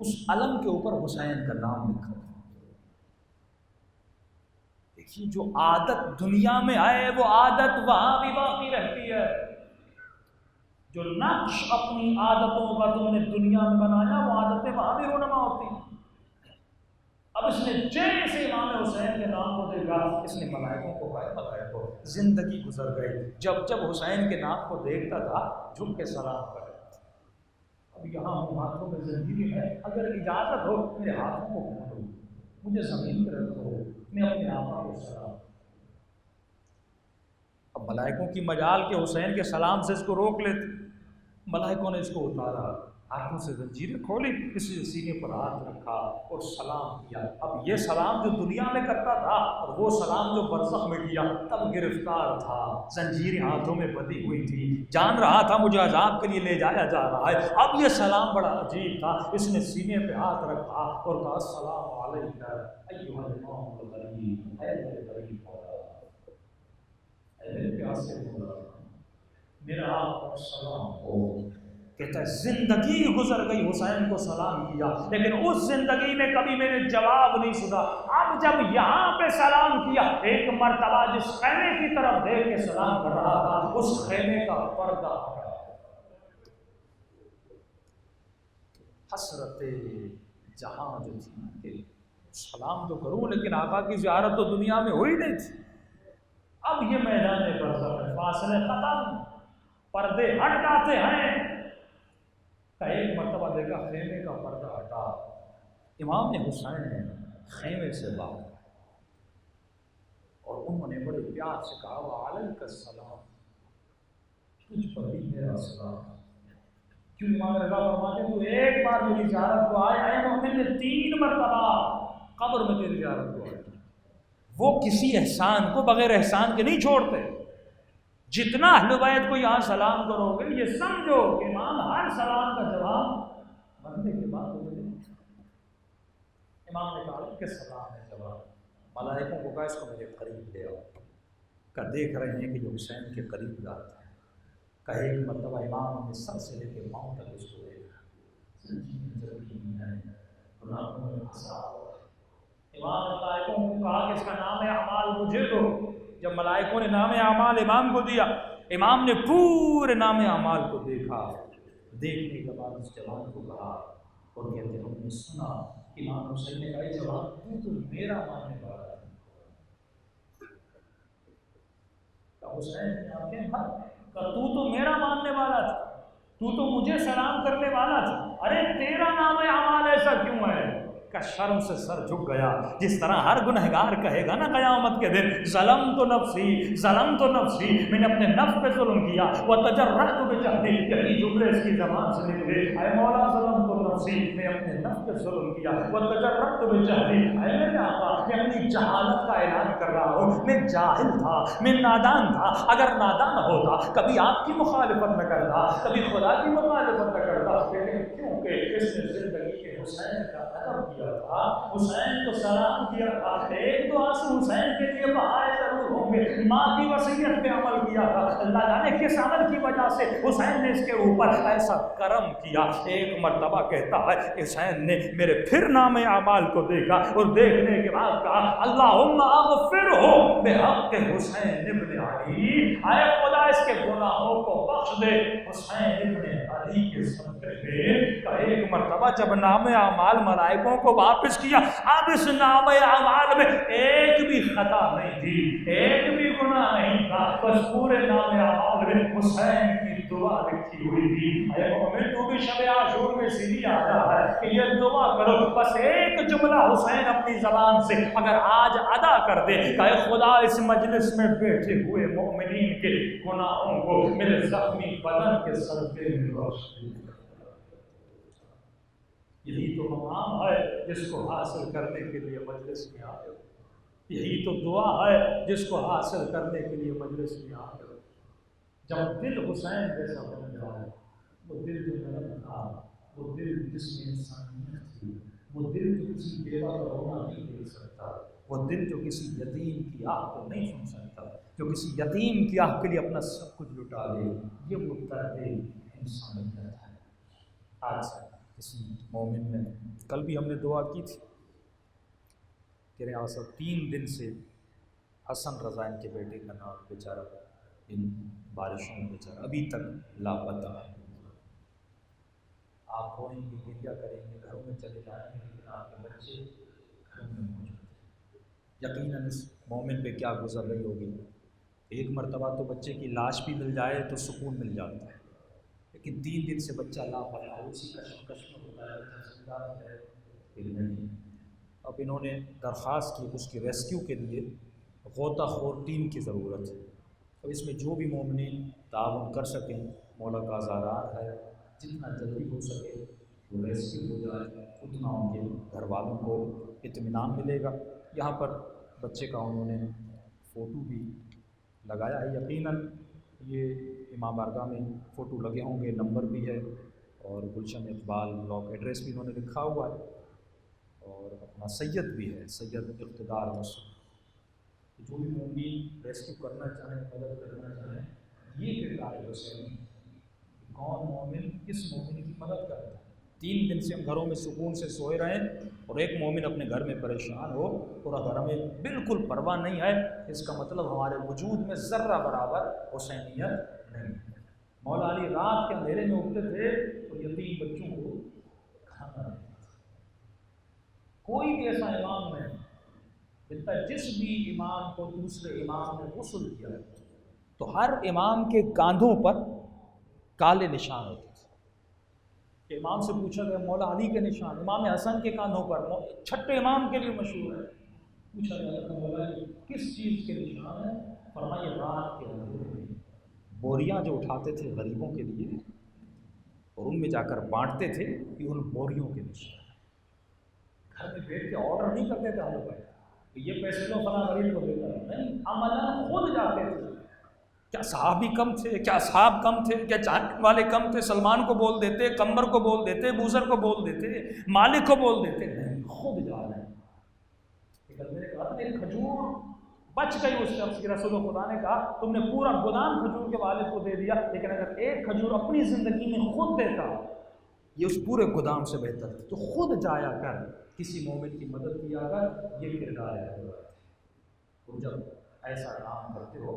اس علم کے اوپر حسین کا نام لکھا تھا۔ دیکھیے جو عادت دنیا میں آئے وہ عادت وہاں بھی باقی رہتی ہے، جو نقش اپنی عادتوں کا تم نے دنیا میں بنایا وہ عادتیں وہاں بھی رونما ہوتی ہیں۔ اب اس نے جیسے امام حسین کے نام کو دیکھا، اس نے ملائکوں کو کہا، ملائکوں زندگی گزر گئی، جب جب حسین کے نام کو دیکھتا تھا جھک کے سلام کرتا تھا، اب یہاں ہوں ہاتھوں میں زندگی ہے، اگر اجازت ہو میرے ہاتھوں کو پکڑو، مجھے زمین پر رکھو، میں اپنے آقا کو سلام۔ اب ملائکوں کی مجال کے حسین کے سلام سے اس کو روک لیتے، ملائکوں نے اس کو اتارا، ہاتھوں سے زنجیریں کھولی، اس نے سینے پر ہاتھ رکھا اور سلام کیا۔ اب یہ سلام جو دنیا میں کرتا تھا اور وہ سلام جو برزخ میں کیا، تب گرفتار تھا، زنجیریں ہاتھوں میں بندھی ہوئی تھی، جان رہا تھا مجھے عذاب کے لیے لے جایا جا رہا ہے۔ اب یہ سلام بڑا عجیب تھا، اس نے سینے پہ ہاتھ رکھا اور کہا السلام علیک ایھا الامام الغریب، اے میرے غریب مولا، اے میرے پیاسے مولا، میرا آپ پر سلام ہو۔ کہتا ہے زندگی گزر گئی حسین کو سلام کیا، لیکن اس زندگی میں کبھی میں نے جواب نہیں سنا، اب جب یہاں پہ سلام کیا، ایک مرتبہ جس خیمے کی طرف دیکھ کے سلام کر رہا تھا اس خیمے کا پردہ ہٹا، حسرت جہاں جو تھی کہ سلام تو کروں لیکن آقا کی زیارت تو دنیا میں ہوئی نہیں تھی۔ اب یہ میدان برزخ ہے، فاصلے ختم، پردے ہٹ جاتے ہیں، کہ ایک مرتبہ دیکھا خیمے کا پردہ ہٹا، امام حسین نے خیمے سے باہر اور انہوں نے بڑے پیار سے کہا وعلیک السلام، تجھ پر بھی میرا سلام۔ کیوں امام رضا فرماتے ہیں تو ایک بار میری زیارت کو آئے، اے مومن نے 3 مرتبہ قبر میں تیری زیارت کو آئے، وہ کسی احسان کو بغیر احسان کے نہیں چھوڑتے۔ جتنا اہل بیت کو یہاں سلام کرو گے یہ سمجھو کہ امام ہر سلام کا جواب مرنے کے بعد ہو گئے۔ امام نے کہا کہ سلام ہے جواب، ملائکوں کو کہا اس کو میرے قریب لے آؤ، کہ دیکھ رہے ہیں کہ جو حسین کے قریب جاتا ہے، کہ ایک مرتبہ امام نے سر سے لے کے پاؤں تک اس کو دیکھا، گناہوں میں پھنسا ہوا ہے۔ امام نے ملائکوں کو کہا کہ اس کا نام اعمال مجھے دو۔ جب ملائکوں نے نام اعمال امام کو دیا، امام نے پورے نام اعمال کو دیکھا، دیکھنے کے بعد اس جوان کو کہا اور کہتے ہم نے سنا، امام حسین نے کہا جوان تو میرا ماننے والا ہے، کہ حسین نے آنکھیں بھر کہ تو میرا ماننے والا تھا، تو مجھے سلام کرنے والا تھا، ارے تیرا نام اعمال ایسا کیوں ہے؟ کا شرم سے سر جھک گیا، جس طرح ہر گنہگار کہے گا نا قیامت کے دن ظلمت نفسی، میں نے اپنے نفس پہ ظلم کیا، وتجرأت بجہدی، یہی جملے اس کی زبان سے نکلے، اے مولا ظلمت نفسی، میں اپنے نفس پہ ظلم کیا، وتجرأت بجہدی، اے میرے آقا میں اپنی جہالت کا اعلان کر رہا ہوں، میں جاہل تھا، میں نادان تھا، اگر نادان ہوتا کبھی آپ کی مخالفت نہ کرتا، کبھی خدا کی مخالفت نہ کرتا، لیکن کیونکہ اس نے زندگی کے حسین کا ادب کیا تھا، حسین کو سلام کیا تھا، ایک دو آنسو حسین کے لیے بہائے ضرور ہوں گے، ماں کی وصیت پہ عمل کیا تھا، اللہ جانے کس عمل کی وجہ سے حسین نے اس کے اوپر ایسا کرم کیا۔ ایک مرتبہ کہتا ہے حسین نے میرے پھر نام اعمال کو دیکھا اور دیکھنے کے بعد کہا اللہم اغفرہ بحق حسین ابن علی، اے خدا اس کے گناہوں کو بخش دے حسین ابن علی کے صدقے میں۔ کہ ایک مرتبہ جب نام اعمال ملائکوں کو واپس کیا، اب اس نام اعمال میں ایک بھی خطا نہیں تھی، ایک بھی گناہ نہیں تھا، بس پورے نام اعمال میں حسین کی دعا لکھی ہوئی تھی۔ اے مومن تو بھی شب عاشور میں اسی لیے آیا ہے کہ یہ دعا کرو، بس ایک جملہ حسین اپنی زبان سے اگر آج ادا کر دے کہ اے خدا اس مجلس میں بیٹھے ہوئے مومنین کے گناہوں کو میرے زخمی بدن کے صدقے میں بخش دے۔ یہی تو مقام ہے جس کو حاصل کرنے کے لیے مجلس میں آئے ہو۔ یہی تو دعا ہے جس کو حاصل کرنے کے لیے مجلس میں آ کر جب دل حسین جیسا بن جائے، وہ دل جو نرم تھا، وہ دل جس میں انسانیت تھی، وہ دل جو کسی بیوہ کا رونا نہیں دیکھ سکتا، وہ دل جو کسی یتیم کی آہ کو نہیں سن سکتا، جو کسی یتیم کی آہ کے لیے اپنا سب کچھ لٹا دے، یہ وہ درد انسانیت ہے۔ آج کسی مومن نے، کل بھی ہم نے دعا کی تھی کہ ریاست 3 دن سے حسن رضا ان کے بیٹے کا نام بیچارہ ان بارشوں میں بیچارہ ابھی تک لاپتہ ہے۔ آپ روئیں گے، گریہ کریں گے، گھروں میں چلے جائیں گے، لیکن آپ کے بچے گھروں میں موجود ہیں۔ یقیناً اس مومن پہ کیا گزر رہی ہوگی۔ ایک مرتبہ تو بچے کی لاش بھی مل جائے تو سکون مل جاتا ہے، لیکن 3 دن سے بچہ لاپتہ ہے، اسی کشمکش میں ہوتا ہے، بچہ زندہ ہے پھر نہیں۔ اب انہوں نے درخواست کی اس کی ریسکیو کے لیے غوطہ خور ٹیم کی ضرورت ہے۔ اب اس میں جو بھی مومنین تعاون کر سکیں، مولا کا آزادار ہے، جتنا جلدی ہو سکے وہ ریسکیو ہو جائے، اتنا ان کے گھر والوں کو اطمینان ملے گا۔ یہاں پر بچے کا انہوں نے فوٹو بھی لگایا ہے، یقیناً یہ امام بارگاہ میں فوٹو لگے ہوں گے، نمبر بھی ہے اور گلشن اقبال بلاک ایڈریس بھی انہوں نے لکھا ہوا ہے، اور اپنا سید بھی ہے، سید اقتدار مصر۔ جو بھی مومنین ریسکیو کرنا چاہیں، مدد کرنا چاہیں، یہ کردار ہے حسین، کون مومن کس مومن کی مدد کرتا ہے۔ 3 دن سے ہم گھروں میں سکون سے سوئے رہیں اور ایک مومن اپنے گھر میں پریشان ہو اور گھر میں بالکل پرواہ نہیں ہے، اس کا مطلب ہمارے وجود میں ذرہ برابر حسینیت نہیں ہے۔ مولا علی رات کے اندھیرے میں اٹھتے تھے اور یتیم بچوں کو کھانا دیتے تھے۔ کوئی بھی ایسا امام نہیں ملتا، جس بھی امام کو دوسرے امام نے غسل کیا تو ہر امام کے کاندھوں پر کالے نشان ہوتے تھے۔ کہ امام سے پوچھا گیا مولا علی کے نشان، امام حسن کے کاندھوں پر، چھٹے امام کے لیے مشہور ہے، پوچھا گیا کہ مولا علی کس چیز کے نشان ہیں؟ فرمایا رات کے اندھیرے میں بوریاں جو اٹھاتے تھے غریبوں کے لیے اور ان میں جا کر بانٹتے تھے، یہ ان بوریوں کے نشان ہیں۔ گھر میں بیٹھ کے آرڈر نہیں کرتے تھے ہم لوگ کہ یہ پیسے لو فلاں غریب کو دیتا ہے، نہیں، عملاً خود جاتے تھے۔ کیا صحابی کم تھے؟ کیا اصحاب کم تھے؟ کیا جاننے والے کم تھے؟ سلمان کو بول دیتے، قمر کو بول دیتے، بوزر کو بول دیتے، مالک کو بول دیتے، نہیں، خود جا رہے ہیں۔ میں نے کہا ایک کھجور بچ گئی اس شخص کی، رسول خدا نے کہا تم نے پورا گودام کھجور کے والد کو دے دیا، لیکن اگر ایک کھجور اپنی زندگی میں خود دیتا یہ اس پورے گودام سے بہتر تھا۔ تو خود جایا کر، کسی مومن کی مدد کیا کر، یہ کردار ہے۔ تم جب ایسا کام کرتے ہو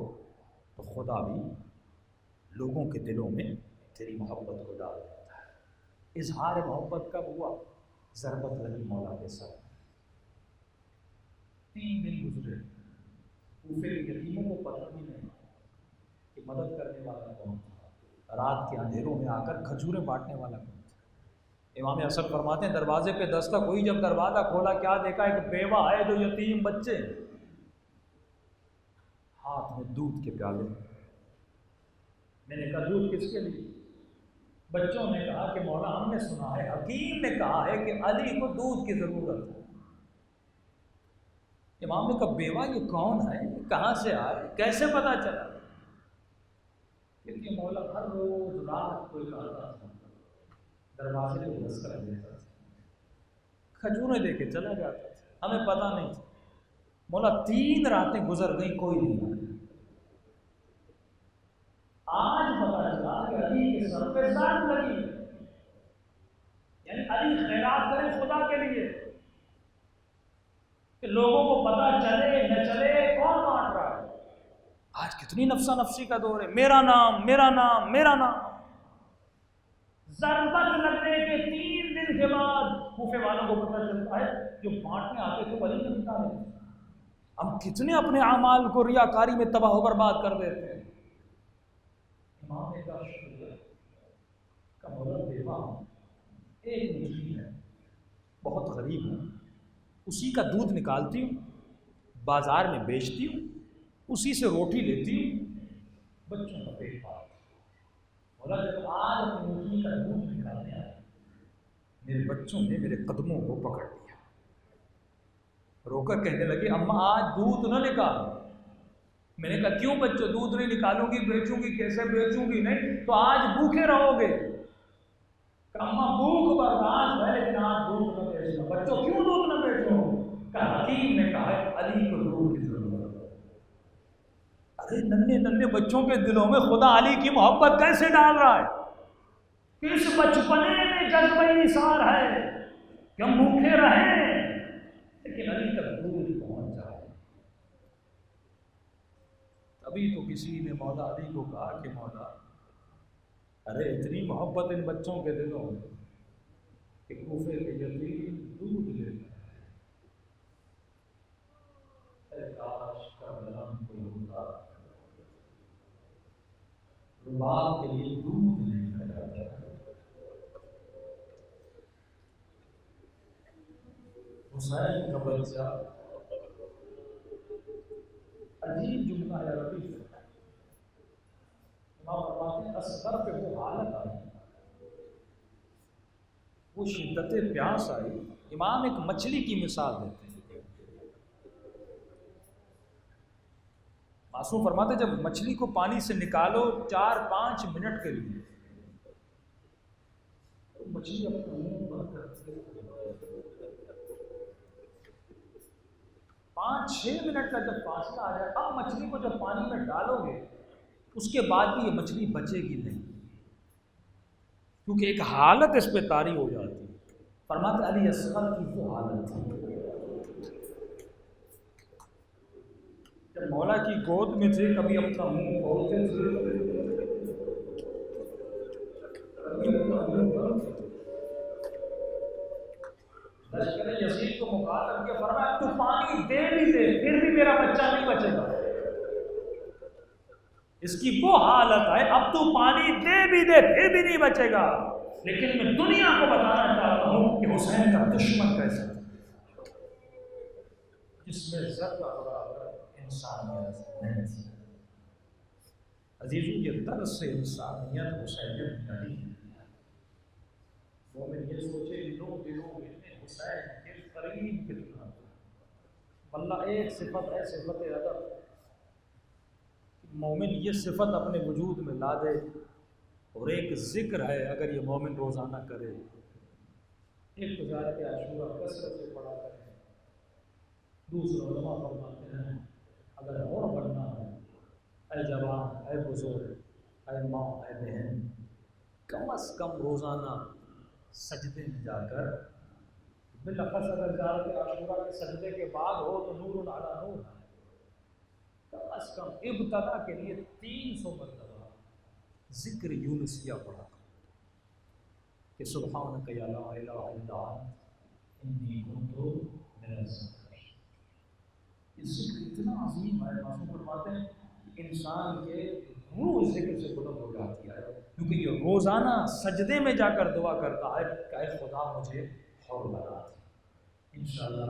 تو خدا بھی لوگوں کے دلوں میں تیری محبت کو ڈال دیتا ہے۔ اظہار محبت کب ہوا؟ ضربت لگی مولا کے ساتھ۔ 3 دن گزرے، کوفے کے یتیموں کو پتہ بھی نہیں کہ مدد کرنے والا کون تھا، رات کے اندھیروں میں آ کر کھجوریں بانٹنے والا کون تھا۔ امام حسن فرماتے ہیں دروازے پہ دستک ہوئی، جب دروازہ کھولا کیا دیکھا؟ ایک بیوہ ہے، جو یتیم بچے، ہاتھ میں دودھ کے پیالے۔ میں نے کہا دودھ کس کے لیے؟ بچوں نے کہا کہ مولا ہم نے سنا ہے، حکیم نے کہا ہے کہ علی کو دودھ کی ضرورت ہے۔ امام نے کہا بیوہ یہ کون ہے، کہاں سے آئے، کیسے پتا چلا؟ کیونکہ مولا ہر روز رات کو آتا تھا، دروازے کو دستک دیتا تھا، کھجوریں دے کے چلا جاتا تھا، ہمیں پتہ نہیں تھا۔ مولا 3 راتیں گزر گئی، کوئی نہیں آیا۔ آج پتا چلا کہ علی کے سر پہ زنگ لگی ہے، یعنی علی خیرات کرے خدا کے لیے کہ لوگوں کو پتا چلے نہ چلے کون بانٹ رہا ہے۔ آج کتنی نفسا نفسی کا دور ہے، میرا نام میرا نام میرا نام۔ ضربت لگنے کے 3 دن کے بعد کوفے والوں کو پتہ چلتا ہے جو بانٹنے آتے تھے ولی نے بتا رہے تھے۔ ہم کتنے اپنے اعمال کو ریاکاری میں تباہ و برباد کر دیتے ہیں۔ امام نے کہا شکریہ کا مولا بیوہ ہوں، ایک مسکین ہے، بہت غریب ہوں، اسی کا دودھ نکالتی ہوں، بازار میں بیچتی ہوں، اسی سے روٹی لیتی ہوں، بچوں کا پیٹ پالتی ہوں۔ مولا جب آج اپنی مسکین کا دودھ نکالنے آیا، میرے بچوں نے میرے قدموں کو پکڑ لیا، رو کر کہنے لگی اماں آج دودھ نہ نکالو. میں نے کہا کیوں بچوں دودھ نہیں نکالوں گی, بیچوں گی کیسے بیچوں گی, نہیں تو آج بھوکے رہو گے. کہ اماں بھوک برداشت ہے لیکن آج دودھ نہ بیچنا. بچوں کیوں دودھ نہ بیچو؟ کہ حکیم نے کہا ہے علی کو دودھ کی ضرورت ہے. ارے ننھے ننھے بچوں کے دلوں میں خدا علی کی محبت کیسے ڈال رہا ہے؟ کس بچپنے میں جذبہ نثار ہے کہ ہم بھوکے رہیں لیکن علی تک دودھ پہنچ جائے. ابھی تو کسی نے مولا علی کو کہا کہ مولا ارے اتنی محبت ان بچوں کے دلوں میں کہ کوفے کے یتیم دودھ لیتے ہیں. اے کاش کربلا میں کوئی ہوتا رباب کے لیے دودھ نہیں کھاتا. حسین کا بچہ عجیب جملہ ہے عربی میں. امام فرماتے ہیں اصغر پہ وہ حالت آئی, وہ شدت پیاس آئی. امام ایک مچھلی کی مثال دیتے ہیں. معصوم فرماتے ہیں جب مچھلی کو پانی سے نکالو 4-5 منٹ کے لیے تو مچھلی اپنا منہ بند کرتی ہے. 5-6 منٹ کا جب فاصلہ آ جائے اب مچھلی کو جب پانی میں ڈالو گے اس کے بعد بھی یہ مچھلی بچے گی نہیں, کیونکہ ایک حالت اس پہ طاری ہو جاتی ہے. فرماتے علی اصغر کی وہ حالت تھی جب مولا کی گود میں تھے, کبھی اپنا منہ کھولتے تھے کبھی اپنا منہ بند تھے. لشکر یزید کو مخاطب کے فرمایا تو پانی دے بھی دے پھر بھی میرا بچہ نہیں بچے گا. اس کی وہ حالت ہے اب تو پانی دے بھی دے پھر بھی نہیں بچے گا. لیکن میں دنیا کو بتانا چاہتا ہوں کہ حسین کا دشمن کیسا تھا, جس میں ذرہ برابر انسانیت نہیں تھی. عزیزو یہ درس انسانیت حسین بن علی. مومن یہ سوچے دلوں میں حسین کے قریب کتنا تھا. اللہ ایک صفت ہے صفت ادب. مومن یہ صفت اپنے وجود میں لا دے, اور ایک ذکر ہے اگر یہ مومن روزانہ کرے, ایک تجارت عاشورہ کثرت سے پڑھا کرے. دوسرے علماء فرماتے ہیں اگر اور بننا ہے اے جوان اے بزرگ اے ماں اے بہن کم از کم روزانہ سجدے میں جا کر, بالاخص اگر تجارت عاشورہ کے سجدے کے بعد ہو تو نور علی نور, کم از کم ابتدا کے لیے 300 مرتبہ ذکر یونسیہ پڑھا کہ سبحانک یا لا الہ الا انت انی کنت من الظالمین. یہ ذکر اتنا عظیم ہے, معصوم فرماتے ہیں کہ انسان کے روح ذکر سے بلند ہو جاتی ہے, کیونکہ یہ روزانہ سجدے میں جا کر دعا کرتا ہے کہ اے خدا مجھے حر بنا دے. انشاءاللہ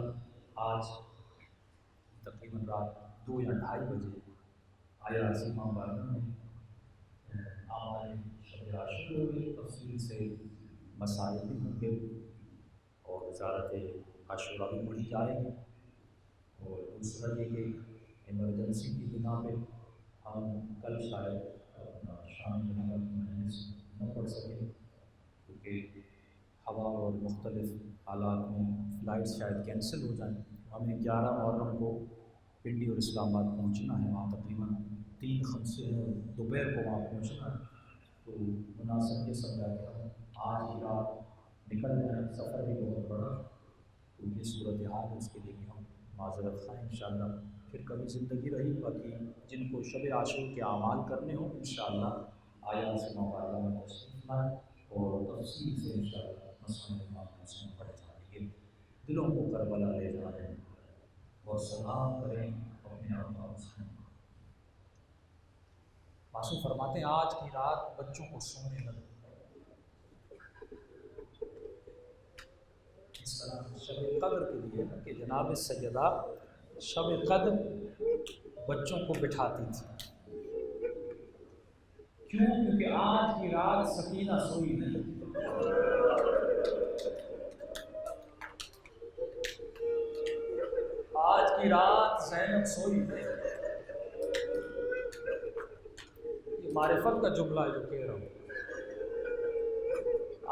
آج تقریباً رات 2 یا 2:30 بجے آیا عظیمہ مبارکہ میں ہمارے شب عاشور ہوگی, تفصیل سے مسائل بھی ہوں گے اور وزارت عاشورہ بھی پڑھی جائے گی. اور دوسرا یہ کہ ایمرجنسی کی بنا پہ ہم کل شاید اپنا شام مجلس نہ پڑھ سکیں, کیونکہ ہوا اور مختلف حالات میں فلائٹس شاید کینسل ہو جائیں. ہمیں 11 محرم کو پنڈی اور اسلام آباد پہنچنا ہے, وہاں تقریباً 3:50 دوپہر کو وہاں پہنچنا ہے. تو مناسب یہ سمجھا کہ ہم آج ہی رات نکل جائیں, سفر بھی بہت بڑا, تو یہ صورتحال ہے, اس کے لیے بھی ہم معذرت خواہ. انشاءاللہ پھر کبھی زندگی رہی, باقی جن کو شب عاشور کے اعمال کرنے ہوں انشاءاللہ آیات سے مبارکہ میں تشریف لائیں اور تفصیل سے انشاءاللہ مسئلہ امام حسین پڑھے جائیں گے. دلوں کو کربلا لے جائیں اور سلام کریں اپنے آقا حسین. معصوم فرماتے ہیں آج کی رات بچوں کو سونے نہ دو. اس طرح شب قدر کے لیے کہ جناب سیدہ شب قدر بچوں کو بٹھاتی تھی. کیوں؟ کیونکہ آج کی رات سکینہ سوئی نہیں. کی رات زینب سوئی نہیں. یہ معرفت کا جملہ جو کہہ رہا ہوں.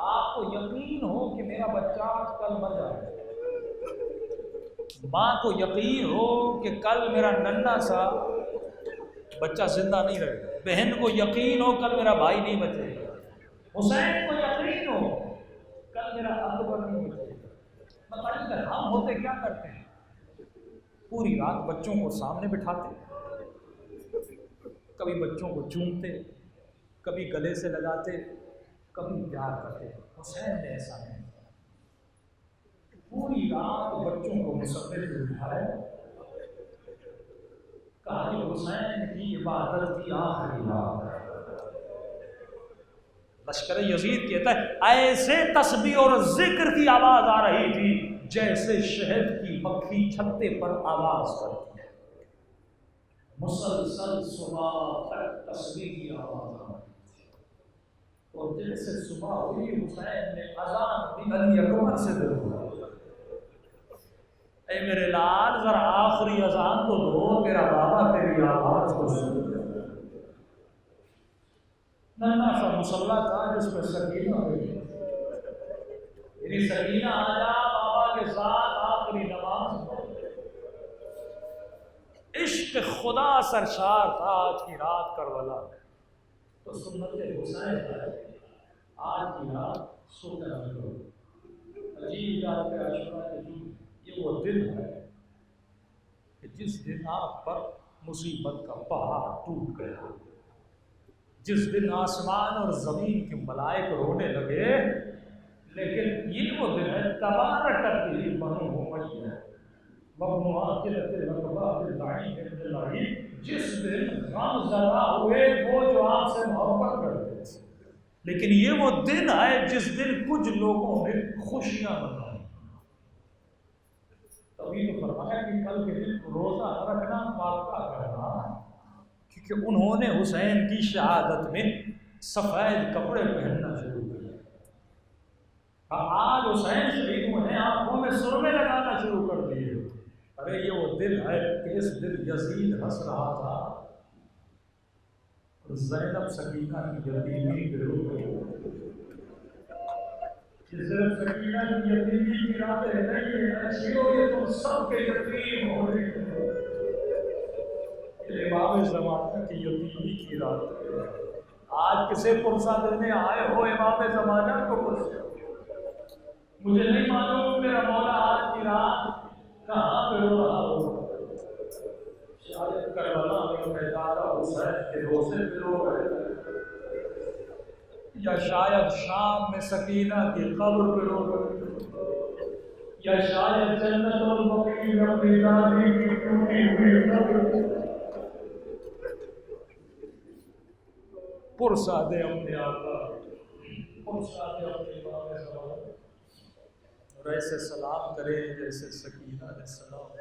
آپ کو یقین ہو کہ میرا بچہ آج کل مر جائے، ماں کو یقین ہو کہ کل میرا ننھا سا بچہ زندہ نہیں رہے گا، بہن کو یقین ہو کل میرا بھائی نہیں بچے گا، حسین کو یقین ہو کل میرا اکبر نہیں بچے گا. بتائیے ہم ہوتے کیا کرتے ہیں؟ پوری رات بچوں کو سامنے بٹھاتے، کبھی بچوں کو چومتے، کبھی گلے سے لگاتے، کبھی پیار کرتے. حسین نے ایسا نہیں کیا. پوری رات بچوں کو مصور سے اٹھایا، کہا کہ حسین کی عبادت کی آخری رات. لشکر یزید کہتا ہے ایسے تسبیح اور ذکر کی آواز آ رہی تھی جیسے شہد کی مکھی چھتے پر آواز کرتی ہے. مسلسل صبح تک تسبیح کی آواز آ رہی تھی. اور جیسے صبح ہوئی حسین نے اذان دی، علی اکبر سے دعا، اے میرے لال ذرا آخری اذان تو دو، تیرا بابا تیری آواز کو سن. ننھا سا مصلی تھا جس پہ سکینہ ہوئی، یعنی سکینہ آ جا بابا کے ساتھ آخری نماز پڑھ. عشق خدا سرشار تھا آج کی رات کربلا. تو سنت حسین ہے آج کی رات سو کر کرو. عجیب رات کے عاشورہ کے دن یہ وہ دن ہے کہ جس دن آپ پر مصیبت کا پہاڑ ٹوٹ گیا، جس دن آسمان اور زمین کے ملائک رونے لگے. لیکن یہ وہ دن ہے تبارک الذی بنو امیہ جس دن غم زدہ ہوئے وہ جو آپ سے محبت کرتے تھے. لیکن یہ وہ دن ہے جس دن کچھ لوگوں نے خوشیاں منائی. تبھی تو فرمایا کہ کل کے دن روزہ رکھنا پاک کا کرنا، کیونکہ انہوں نے حسین کی شہادت میں سفید کپڑے پہننا شروع کیا. آج حسین شہید ہوئے ہیں، آنکھوں میں سرمے لگانا شروع کر دیے. ارے یہ وہ دن ہے کہ اس دن یزید ہنس رہا تھا اور زینب سکینہ کی یتیمی پہ رو گئی. صرف سکینہ کی یتیمی کی راتیں نہیں ہیں، ایسیوں یہ تم سب کے یتیم ہو رہے ہو. امام زمانہ کی یتیمی کی رات. آج کسے پرسہ دینے آئے ہو امام زمانہ کو پرسہ؟ مجھے نہیں معلوم میرا مولا آج کی رات کہاں پہ رو رہا ہو. شاید کربلا میں بیدارہ حسین کے روزے پہ رو رہے، یا شاید شام میں سکینہ کی قبر پہ رو رہے، یا شاید جنت البقیع اپنی دادی کی ٹوٹی ہوئی قبر. پرسہ دے اپنے آقا، پرسہ دے اپنے امام زمانہ، اور ایسے سلام کرے جیسے سکینہ نے سلام.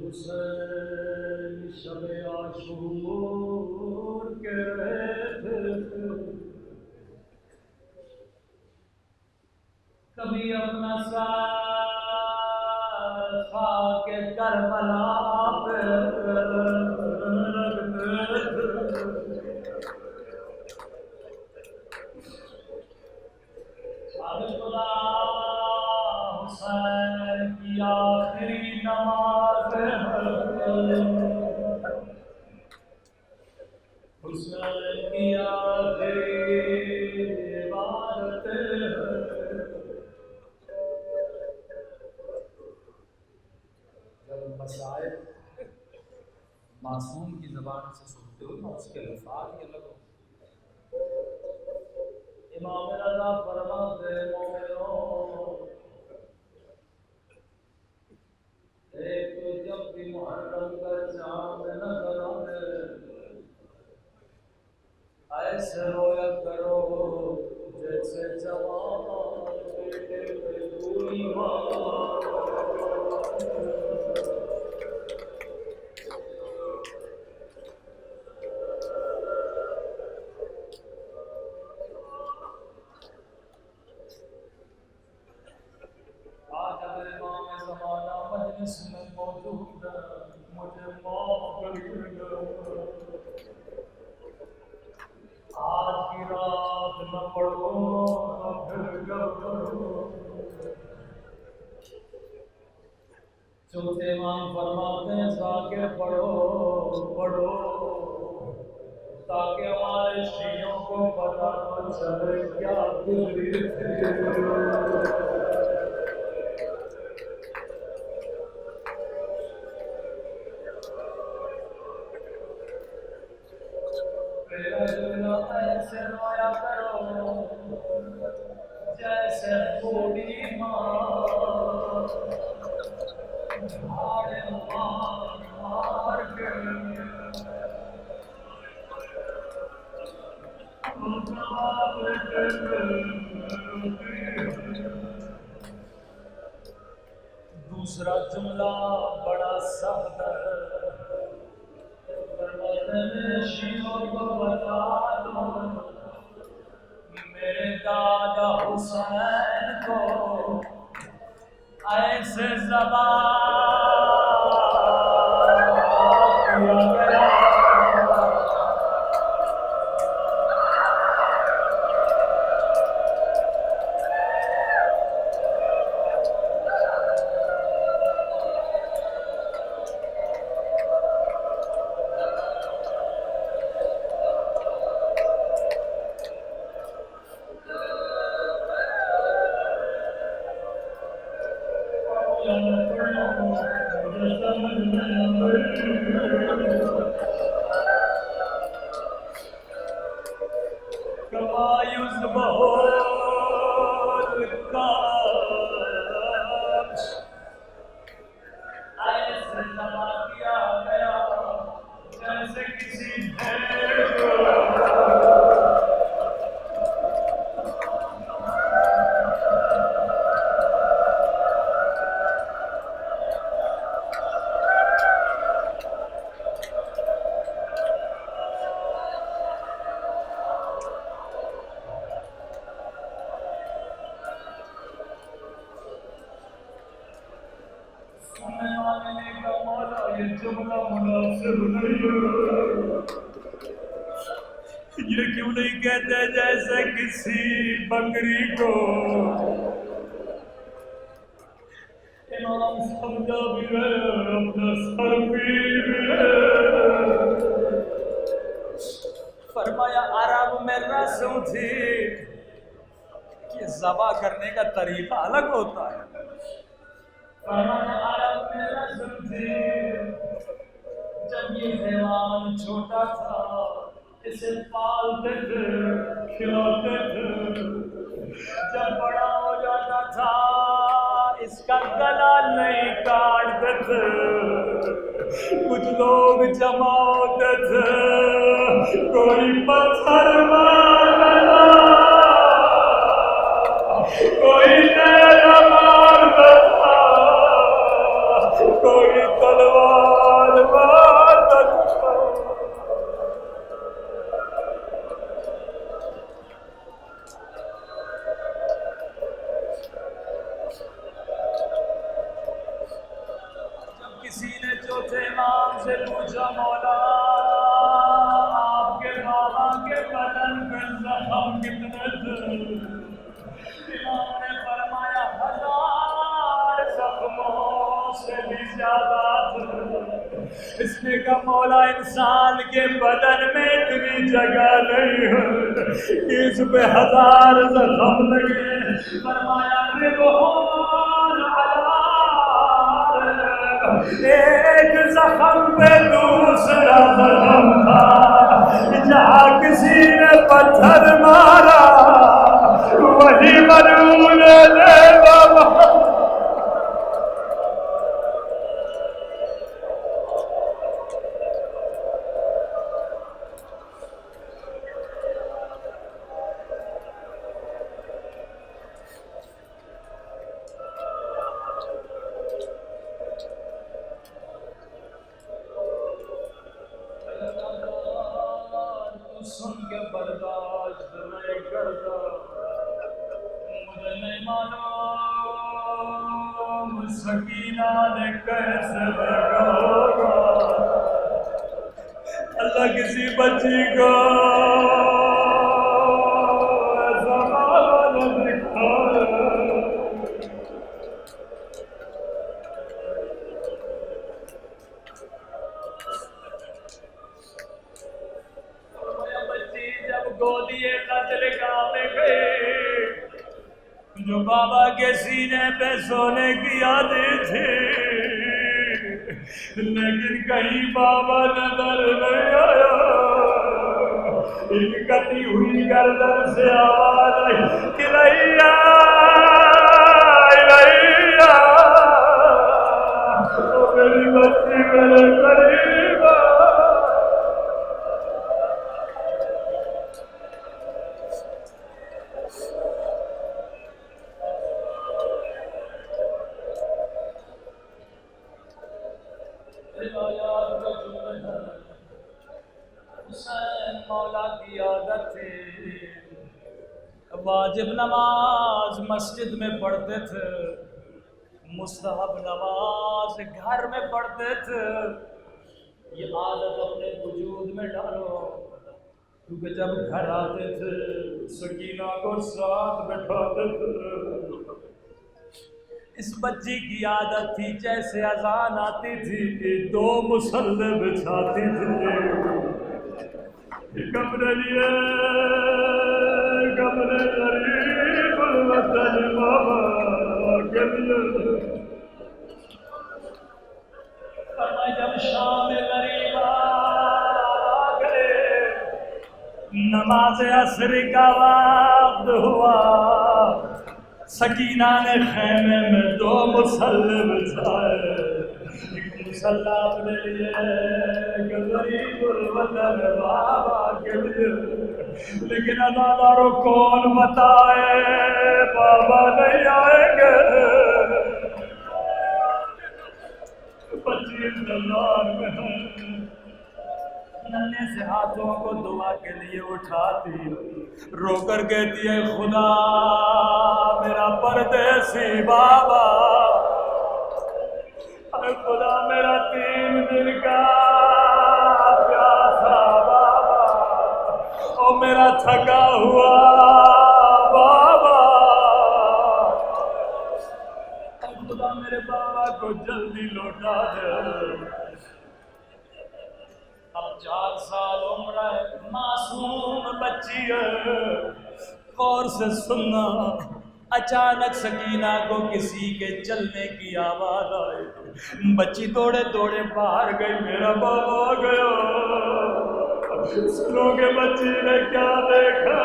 حسین شب عاشور کے کبھی اپنا سر خاک کربلا پہ خدا حسین کی آخری نماز حسین کی آخری عبادت جب مسائل معصوم کی زبان سے سنتے ہو نا اس کے الفاظ ہی الگ ہو. امام رضا فرماتے مومنوں ایک تو جب بھی محرم کا چاند نظر آئے ایسے رویا کرو جیسے جوان بیٹے پہ کوئی ماں. مجلس میں موجود مجھے معاف کر دو آج کی رات نہ پڑھو نہ پھر کرو. چوتھے امام فرماتے ہیں ذاکر پڑھو پڑھو تاکہ ہمارے شیعوں کو پتہ نہ چلے کیا گزری تھی. ایسے رویا کرو جیسے بوڑھی ماں ہاڑے مار مار کے دوسرا جملہ بڑا سخت ہے. شیعوں کو بتا دو میرے دادا حسین کو ایسے زبان کیا گیا یہ کیوں نہیں کہتے جیسے کسی بکری کو امام سمجھا بھی ہے اپنا سر بھی ہے. فرمایا عرب میں رسم تھی کہ ذبح کرنے کا طریقہ الگ ہوتا ہے. فرمایا عرب میں رسم تھی جب یہ حیوان چھوٹا تھا اسے پالتے تھے کھلاتے تھے جب بڑا ہو جاتا تھا اس کا گلا نہیں کاٹتے تھے. کچھ لوگ جمع ہوتے تھے کوئی پتھر مارتا کوئی تیرا مارتا زخم کتنے تھے؟ امام نے فرمایا 1000 زخموں سے بھی زیادہ تھے۔ اس نے کہا مولا انسان کے بدن میں اتنی جگہ نہیں ہے کہ اس پہ 1000 زخم لگے۔ فرمایا رضوان علی ایک زخم پہ دوسرا زخم تھا، جہاں کسی نے پتھر مارا وہی ملعون ہے بابا۔ سن کے برداشت نہیں کرتا، مجھے نہیں معلوم سکینہ نے کیسے دیکھا ہوگا اللہ کسی بچی کو ایسا مالا نہ دکھایا۔ گودیے قتل گاہ میں گئے جو بابا کے سینے پہ سونے کی عادت تھی، لیکن کہیں بابا نظر نہیں آیا۔ ایک کٹی ہوئی گردن سے آواز آئی کہ ریا ریا، تو میری بچی میرے قریب آ۔ حسین مولا کی عادت تھی واجب نماز مسجد میں پڑھتے تھے، مستحب نماز گھر میں پڑھتے تھے۔ یہ عادت اپنے وجود میں ڈالو، کیونکہ جب گھر آتے تھے سکینہ کو ساتھ بٹھاتے تھے۔ اس بچی کی عادت تھی جیسے اذان آتی تھی 2 مصلے بچھاتی تھی، کمرے لیے کمرے قریب الوطن بابا کے لیے۔ فرمایا جب شام غریب آ گئے، نماز عصر کا وقت ہوا، سکینہ نے خیمے میں 2 مصلے بچھائے، ایک مصلہ اپنے لیے غریب الوطن بابا کے لیے، لیکن اداداروں کون بتائے بابا نہیں آئیں گے۔ 25 دلال میں ننے سے ہاتھوں کو دعا کے لیے اٹھاتی، رو کر کہتی ہے خدا میرا پردیسی بابا، اے خدا میرا 3 دن کا پیاسا بابا، او میرا تھکا ہوا بابا، اے خدا میرے بابا کو جلدی لوٹا دے۔ اب 4 سال عمر ہے، معصوم بچی ہے، غور سے سننا۔ اچانک سکینہ کو کسی کے چلنے کی آواز آئی، بچی دوڑے دوڑے باہر گئی، میرا بابا آ گیا۔ سنو کہ بچی نے کیا دیکھا،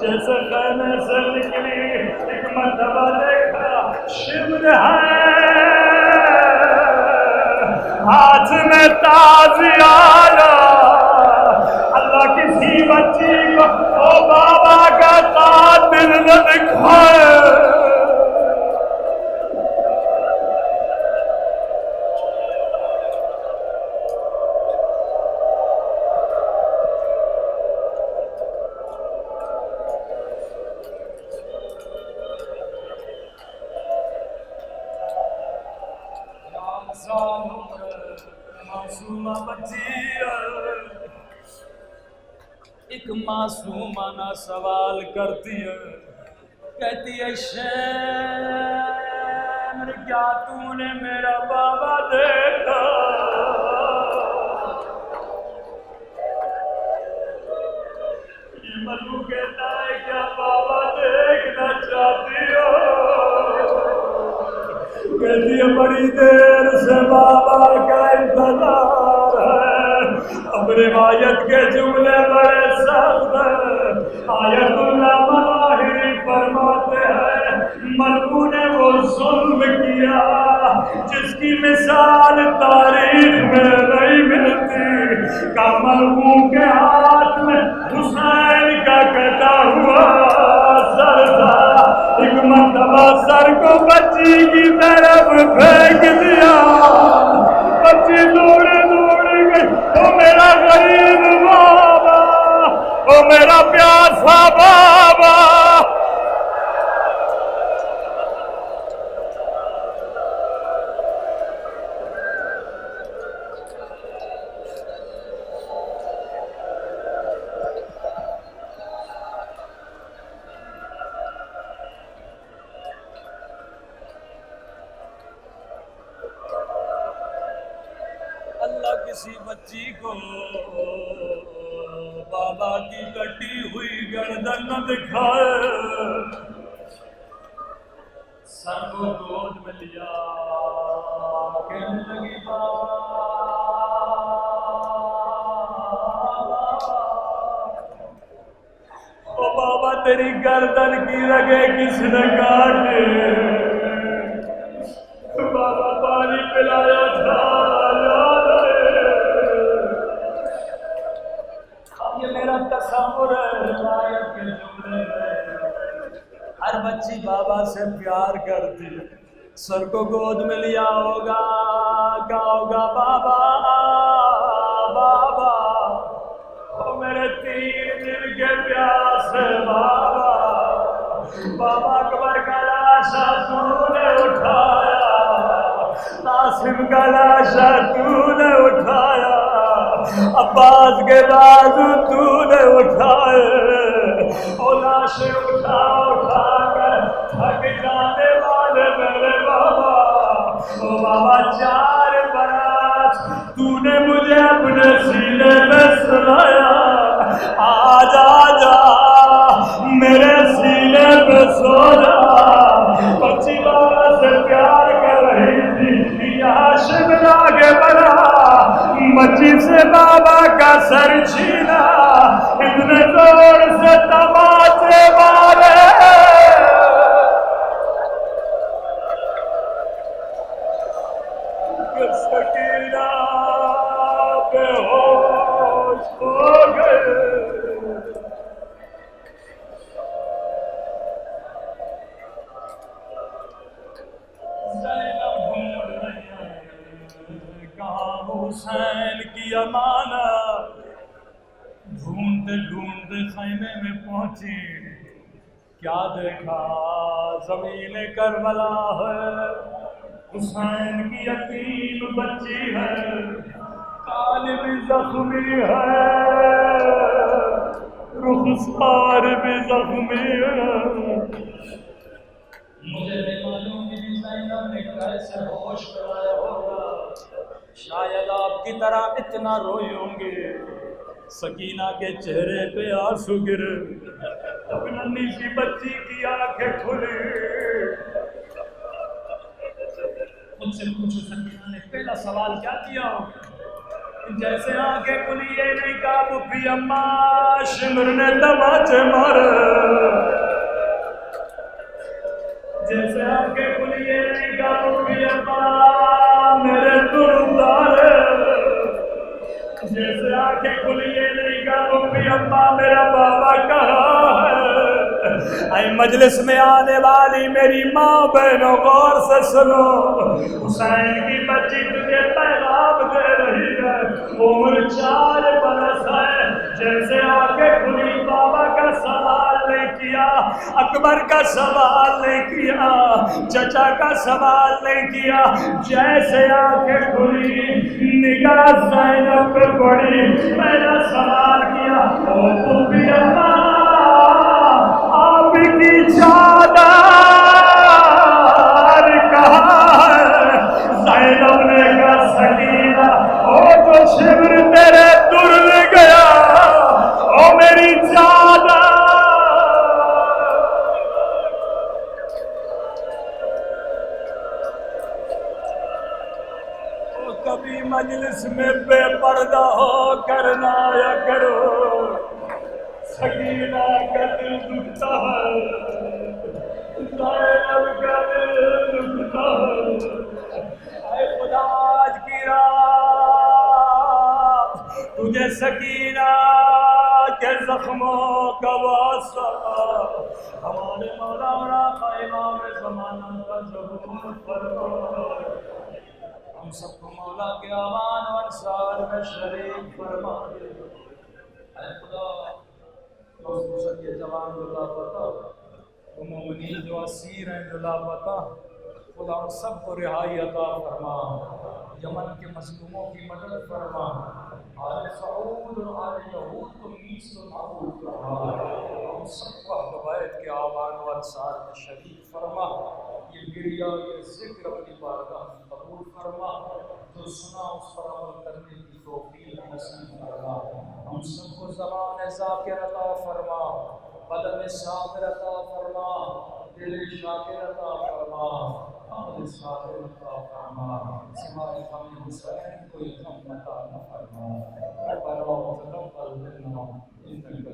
جیسے خیمے سے نکلی ایک مرتبہ دیکھا شمر ہے، ہاتھ میں تازیانہ، اللہ کسی بچی کو او بابا کا قاتل نہ دکھائے۔ معصومہ بچی ایک معصومانہ سوال کرتی ہے، کہتی ہے شین کیا تو نے میرا بابا دیکھا؟ یہ ملو کہتا ہے کیا بابا دیکھنا چاہتی ہو؟ کہتی ہے بڑی دیر سے بابا کا انتظار ہے۔ اب روایت کے جملے بڑے سخت ہیں۔ آیت اللہ مظاہری فرماتے ہیں ملکو نے وہ ظلم کیا جس کی مثال تاریخ میں نہیں ملتی، کہ ملکو کے ہاتھ میں حسین کا کٹا ہوا سر تھا، ایک مرتبہ سر کو بچی کی طرف پھینک دیا، بچی دوڑے دوڑے گئی، او میرا غریب بابا، او میرا پیاسا بابا۔ اللہ کسی بچی کو بابا کی کٹی ہوئی گردن نہ دکھائے، سر کو گود میں لیا، کہنے لگی بابا او بابا تیری گردن کی رگیں کس نے کاٹے؟ بابا پانی پلایا تھا یاد ہے۔ یہ میرا تصور ہے روایت کے جملے میں، ہر بچی بابا سے پیار کرتی، سر کو گود میں لیا ہوگا، کہا ہوگا بابا بابا، او میرے 3 دن کے پیاسے بابا، بابا اکبر کا لاشا تو نے اٹھایا، قاسم کا لاشا تو نے اٹھایا، عباس کے بازو تو نے اٹھائے، او لاشیں اٹھا اٹھا کر تھک جانے والے میرے بابا، او بابا 4 برس تو نے مجھے اپنے سینے میں سلایا، آج آجا میرے سینے پہ سو جا۔ بچی بابا سے پیار کر رہی تھی، یہاں شملہ آگے بڑھا، بچی سے بابا کا سر چھینا، اتنے زور سے تماچے مارے، سکینہ بے ہوش ہو گئے۔ زینب ڈھونڈ رہی ہے کہاں حسین کی امانت، ڈھونڈتے ڈھونڈتے خیمے میں پہنچی، کیا دیکھا زمین کربلا ہے، حسین کی یتیم بچی ہے، قالب زخمی ہے، رخسار بھی زخمی ہے۔ مجھے نہیں معلوم کہ زینب نے کیسے ہوش کرایا ہوگا، شاید آپ کی طرح اتنا روئی ہوں گے۔ سکینہ کے چہرے پہ آنسو گرے، اب ننھی سی بچی کی آنکھیں کھلی، خود سے پوچھو سکینہ نے پہلا سوال کیا کیا؟ جیسے آنکھیں کھلی یہ نہیں کہا پھپھی اماں شمر نے تماچے مارے، جیسے آنکھیں کھلی یہ نہیں کہا پھپھی اماں میرے تردارے، جیسے آنکھیں کھلی یہ نہیں کہا پھپھی اماں میرا بابا کہاں ہے۔ اے مجلس میں آنے والی میری ماں بہنوں غور سے سنو، حسین کی بچی تجھے پیغام دے رہی ہے، عمر 4 برس ہے، جیسے آنکھیں کھلی بابا کا سوال نہیں کیا، اکبر کا سوال نہیں کیا، چچا کا سوال نہیں کیا، جیسے آنکھیں کھلی نگاہ زینب پہ پڑی، پہلا سوال کیا او تو بھی آپ کی چادر کہاں ہے؟ زینب نے کہا سکینہ او تو شبر تیرے دل گیا، او میری چادر۔ کبھی مجلس میں بے پردہ ہو کر نہ آیا کرو، سکینہ کا دل دکھتا ہے، زینب کا دل دکھتا ہے۔ اے خدا آج کی رات تجھے سکینہ کے زخموں کا واسطہ ہمارے مولا اور آقا امام زمانہ کا ظہور فرما، ہم سب کو مولا کے امان و انصار میں شریک فرما دے۔ اے خدا خصوصاً یہ جوان جو لاپتہ، وہ مومنین جو اسیر ہیں جو لاپتہ، خدا ان سب کو رہائی عطا فرما، یمن کے مظلوموں کی مدد فرما، آل سعود اور آل یہود کو نیز و نابود فرما، ہم سب کو اہل بیت کے اعوان و انصار میں شریک فرما۔ یہ گریہ یہ ذکر اپنی بارگاہ میں قبول فرما، جو سنا اس پر عمل کرنے کی توفیق نصیب فرما، ہم سب کو زبان ذاکر عطا فرما، قلم صابر عطا فرما، دل شاکر عطا فرما، عمل صالح عطا فرما، سوائے غم حسین کوئی غم عطا نہ فرما۔ ربنا تقبل منا انك